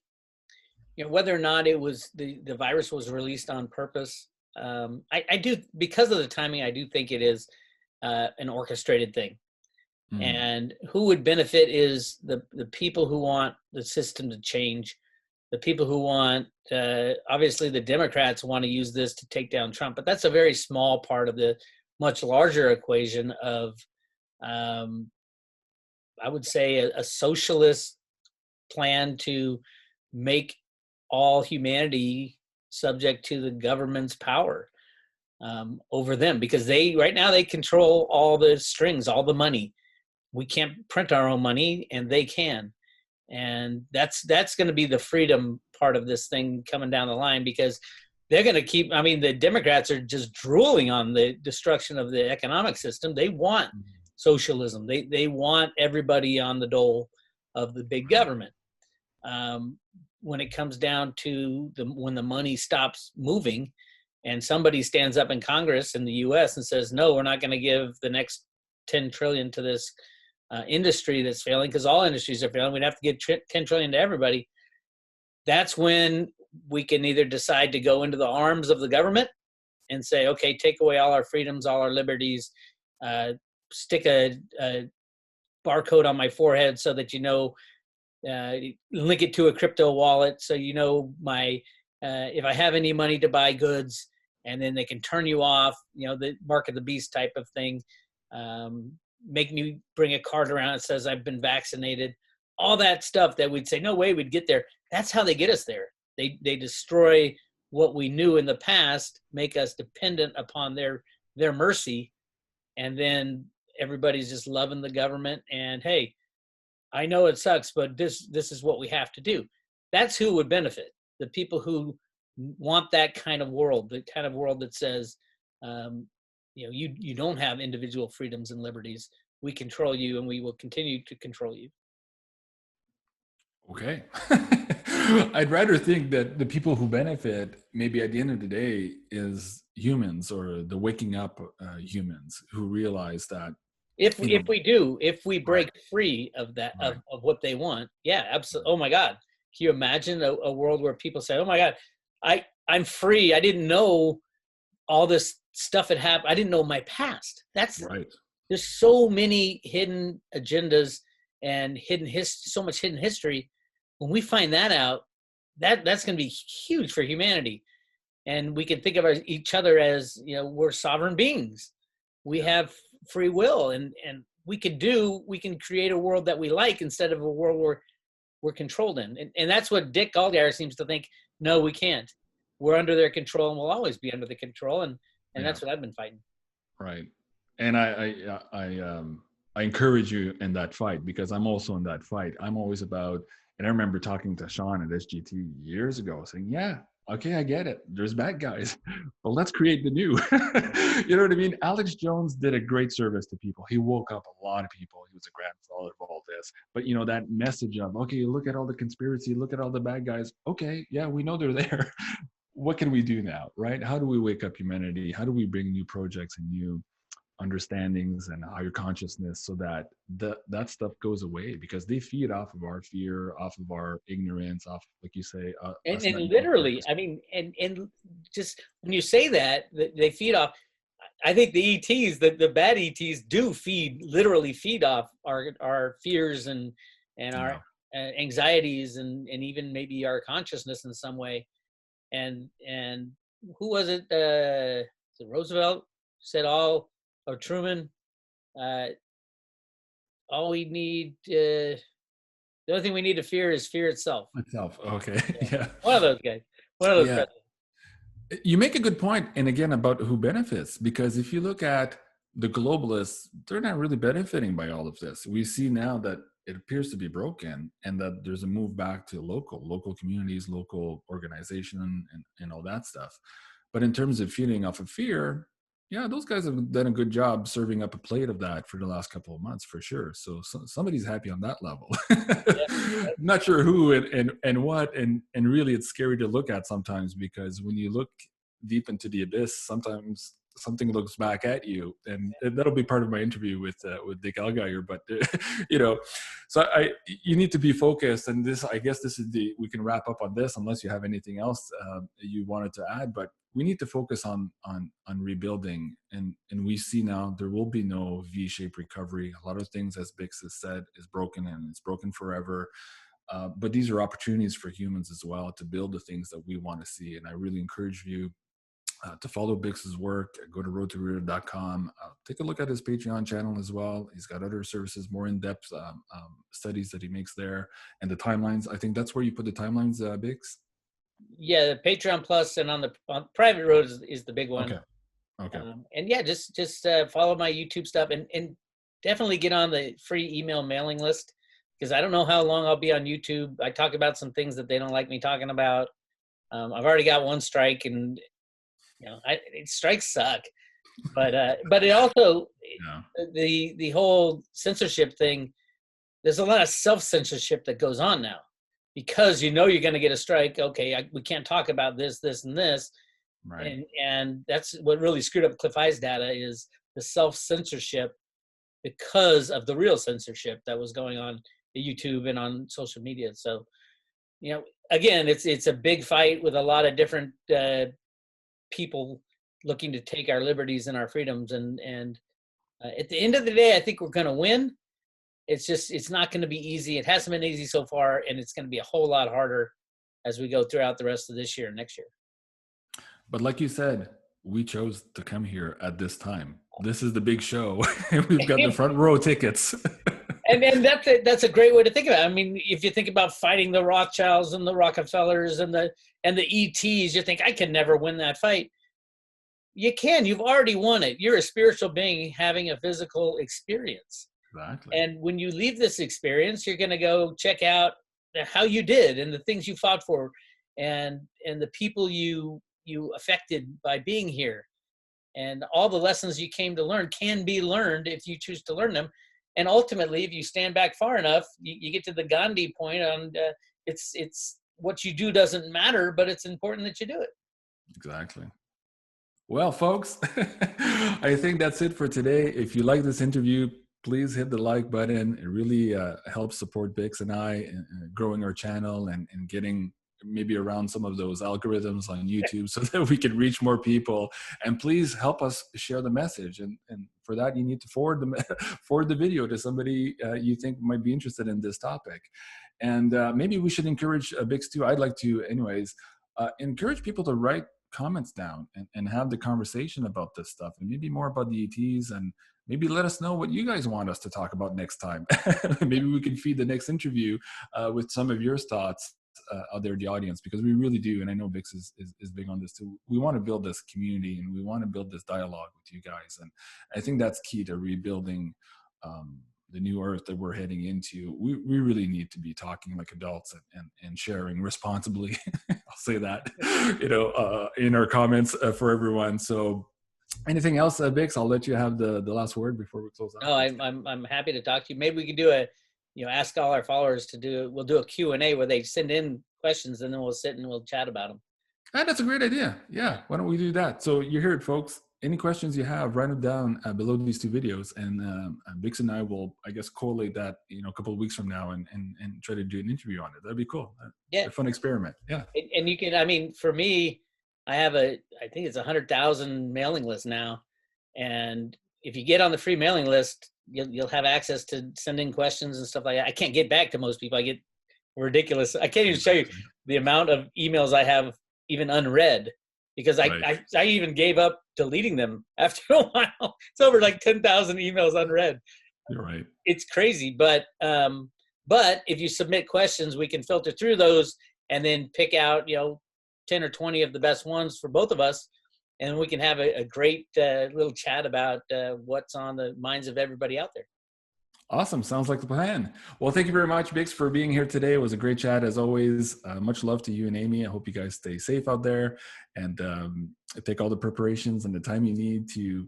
B: you know, whether or not it was the virus was released on purpose, I do, because of the timing, I do think it is an orchestrated thing. And who would benefit is the people who want the system to change, the people who want, obviously the Democrats want to use this to take down Trump, but that's a very small part of the much larger equation of, I would say, a socialist plan to make all humanity subject to the government's power over them, because right now they control all the strings, all the money. We can't print our own money, and they can. And that's going to be the freedom part of this thing coming down the line, because they're going to keep, I mean, the Democrats are just drooling on the destruction of the economic system. They want socialism. They want everybody on the dole of the big government. When it comes down to when the money stops moving and somebody stands up in Congress in the US and says, no, we're not going to give the next 10 trillion to this industry that's failing, because all industries are failing. We'd have to give 10 trillion to everybody. That's when we can either decide to go into the arms of the government and say, okay, take away all our freedoms, all our liberties, stick a barcode on my forehead so that, you know, link it to a crypto wallet so you know my if I have any money to buy goods, and then they can turn you off, you know, the mark of the beast type of thing. Make me bring a card around that says I've been vaccinated. All that stuff that we'd say, no way we'd get there. That's how they get us there. They destroy what we knew in the past, make us dependent upon their mercy, and then everybody's just loving the government. And hey, I know it sucks, but this is what we have to do. That's who would benefit. The people who want that kind of world, the kind of world that says, you know, you don't have individual freedoms and liberties. We control you, and we will continue to control you.
A: Okay. I'd rather think that the people who benefit, maybe at the end of the day, is humans, or the waking up humans who realize that
B: if we break free of that, of what they want, yeah, absolutely. Oh my God, can you imagine a world where people say, oh my God, I'm free. I didn't know all this stuff had happened. I didn't know my past. That's right. There's so many hidden agendas and so much hidden history. When we find that out, that's going to be huge for humanity. And we can think of each other as, you know, we're sovereign beings. We have free will, and we can create a world that we like instead of a world where we're controlled in. And that's what Dick Goldgar seems to think. No, we can't. We're under their control, and we'll always be under the control. And that's what I've been fighting. Right.
A: And I encourage you in that fight, because I'm also in that fight. I'm always about, and I remember talking to Sean at SGT years ago saying, yeah, okay, I get it. There's bad guys, but let's create the new. You know what I mean? Alex Jones did a great service to people. He woke up a lot of people. He was a grandfather of all this. But, you know, that message of, okay, look at all the conspiracy, look at all the bad guys. Okay, yeah, we know they're there. What can we do now, right? How do we wake up humanity? How do we bring new projects and new understandings and higher consciousness so that that stuff goes away? Because they feed off of our fear, off of our ignorance, off, like you say,
B: and literally, I mean, and just when you say that they feed off, I think the ETs, the bad ETs, do literally feed off our fears and our
A: Yeah.
B: anxieties and even maybe our consciousness in some way. And who was it? Was it Roosevelt said or Truman? Uh, all we need, the only thing we need to fear is fear itself.
A: Myself. Okay.
B: Yeah.
A: Yeah.
B: One of those guys. One of those
A: Yeah.
B: presidents.
A: You make a good point, and again about who benefits, because if you look at the globalists, they're not really benefiting by all of this. We see now that it appears to be broken, and that there's a move back to local communities, local organization, and all that stuff. But in terms of feeding off of fear, yeah, those guys have done a good job serving up a plate of that for the last couple of months, for sure. So somebody's happy on that level.
B: Yeah.
A: Not sure who and what, and really it's scary to look at sometimes, because when you look deep into the abyss, sometimes something looks back at you, and that'll be part of my interview with Dick Allgaier. But so you need to be focused, and I guess this is we can wrap up on this unless you have anything else you wanted to add. But we need to focus on rebuilding, and we see now there will be no V-shaped recovery. A lot of things, as Bix has said, is broken, and it's broken forever. But these are opportunities for humans as well to build the things that we want to see. And I really encourage you to follow Bix's work. Go to roadtoreader.com. Take a look at his Patreon channel as well. He's got other services, more in-depth studies that he makes there, and the timelines. I think that's where you put the timelines, Bix.
B: Yeah, the Patreon Plus and on Private Road is the big one.
A: Okay.
B: And yeah, just follow my YouTube stuff and definitely get on the free email mailing list, because I don't know how long I'll be on YouTube. I talk about some things that they don't like me talking about. I've already got one strike, and strikes suck. But it also, the whole censorship thing. There's a lot of self-censorship that goes on now, because you're going to get a strike. Okay, we can't talk about this, and this.
A: Right.
B: And that's what really screwed up Cliff High's data, is the self-censorship, because of the real censorship that was going on at YouTube and on social media. So, again, it's a big fight with a lot of different people looking to take our liberties and our freedoms. And at the end of the day, I think we're going to win. It's not going to be easy. It hasn't been easy so far, and it's going to be a whole lot harder as we go throughout the rest of this year and next year.
A: But like you said, we chose to come here at this time. This is the big show. We've got the front row tickets.
B: and that's a great way to think about it. I mean, if you think about fighting the Rothschilds and the Rockefellers and the ETs, you think, I can never win that fight. You can. You've already won it. You're a spiritual being having a physical experience.
A: Exactly.
B: And when you leave this experience, you're going to go check out how you did and the things you fought for, and the people you affected by being here, and all the lessons you came to learn can be learned if you choose to learn them. And ultimately, if you stand back far enough, you get to the Gandhi point on it's what you do doesn't matter, but it's important that you do it.
A: Exactly. Well, folks, I think that's it for today. If you like this interview, please hit the like button. It really helps support Bix and I in growing our channel and getting maybe around some of those algorithms on YouTube so that we can reach more people. And please help us share the message. And for that, you need to forward the video to somebody you think might be interested in this topic. And maybe we should encourage Bix too. I'd like to, anyways, encourage people to write comments down and have the conversation about this stuff, and maybe more about the ETs, and maybe let us know what you guys want us to talk about next time. Maybe we can feed the next interview with some of your thoughts out there in the audience, because we really do, and I know Bix is big on this too. We want to build this community, and we want to build this dialogue with you guys, and I think that's key to rebuilding the new earth that we're heading into. We really need to be talking like adults and sharing responsibly. I'll say that, in our comments for everyone. So anything else, Bix? I'll let you have the last word before we close out.
B: No, I'm happy to talk to you. Maybe we could do ask all our followers we'll do a Q&A where they send in questions, and then we'll sit and we'll chat about them.
A: That's a great idea. Yeah, why don't we do that? So you hear it, folks. Any questions you have, write them down below these two videos, and Bix and I will, I guess, collate that, a couple of weeks from now and try to do an interview on it. That'd be cool. Yeah, a fun experiment. Yeah.
B: And you can, for me, I have I think it's 100,000 mailing list now, And if you get on the free mailing list, you'll have access to send in questions and stuff like that. I can't get back to most people. I get ridiculous. I can't even show you the amount of emails I have even unread, because I even gave up deleting them after a while. It's over like 10,000 emails unread.
A: You're right.
B: It's crazy, but if you submit questions, we can filter through those and then pick out 10 or 20 of the best ones for both of us, and we can have a great little chat about what's on the minds of everybody out there.
A: Awesome. Sounds like the plan. Well, thank you very much, Bix, for being here today. It was a great chat as always. Much love to you and Amy. I hope you guys stay safe out there, and take all the preparations and the time you need to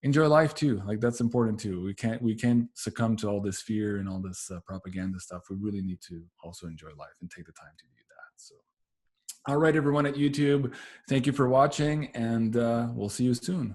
A: enjoy life too. Like, that's important too. We can't succumb to all this fear and all this propaganda stuff. We really need to also enjoy life and take the time to do that. So, all right, everyone at YouTube, thank you for watching, and we'll see you soon.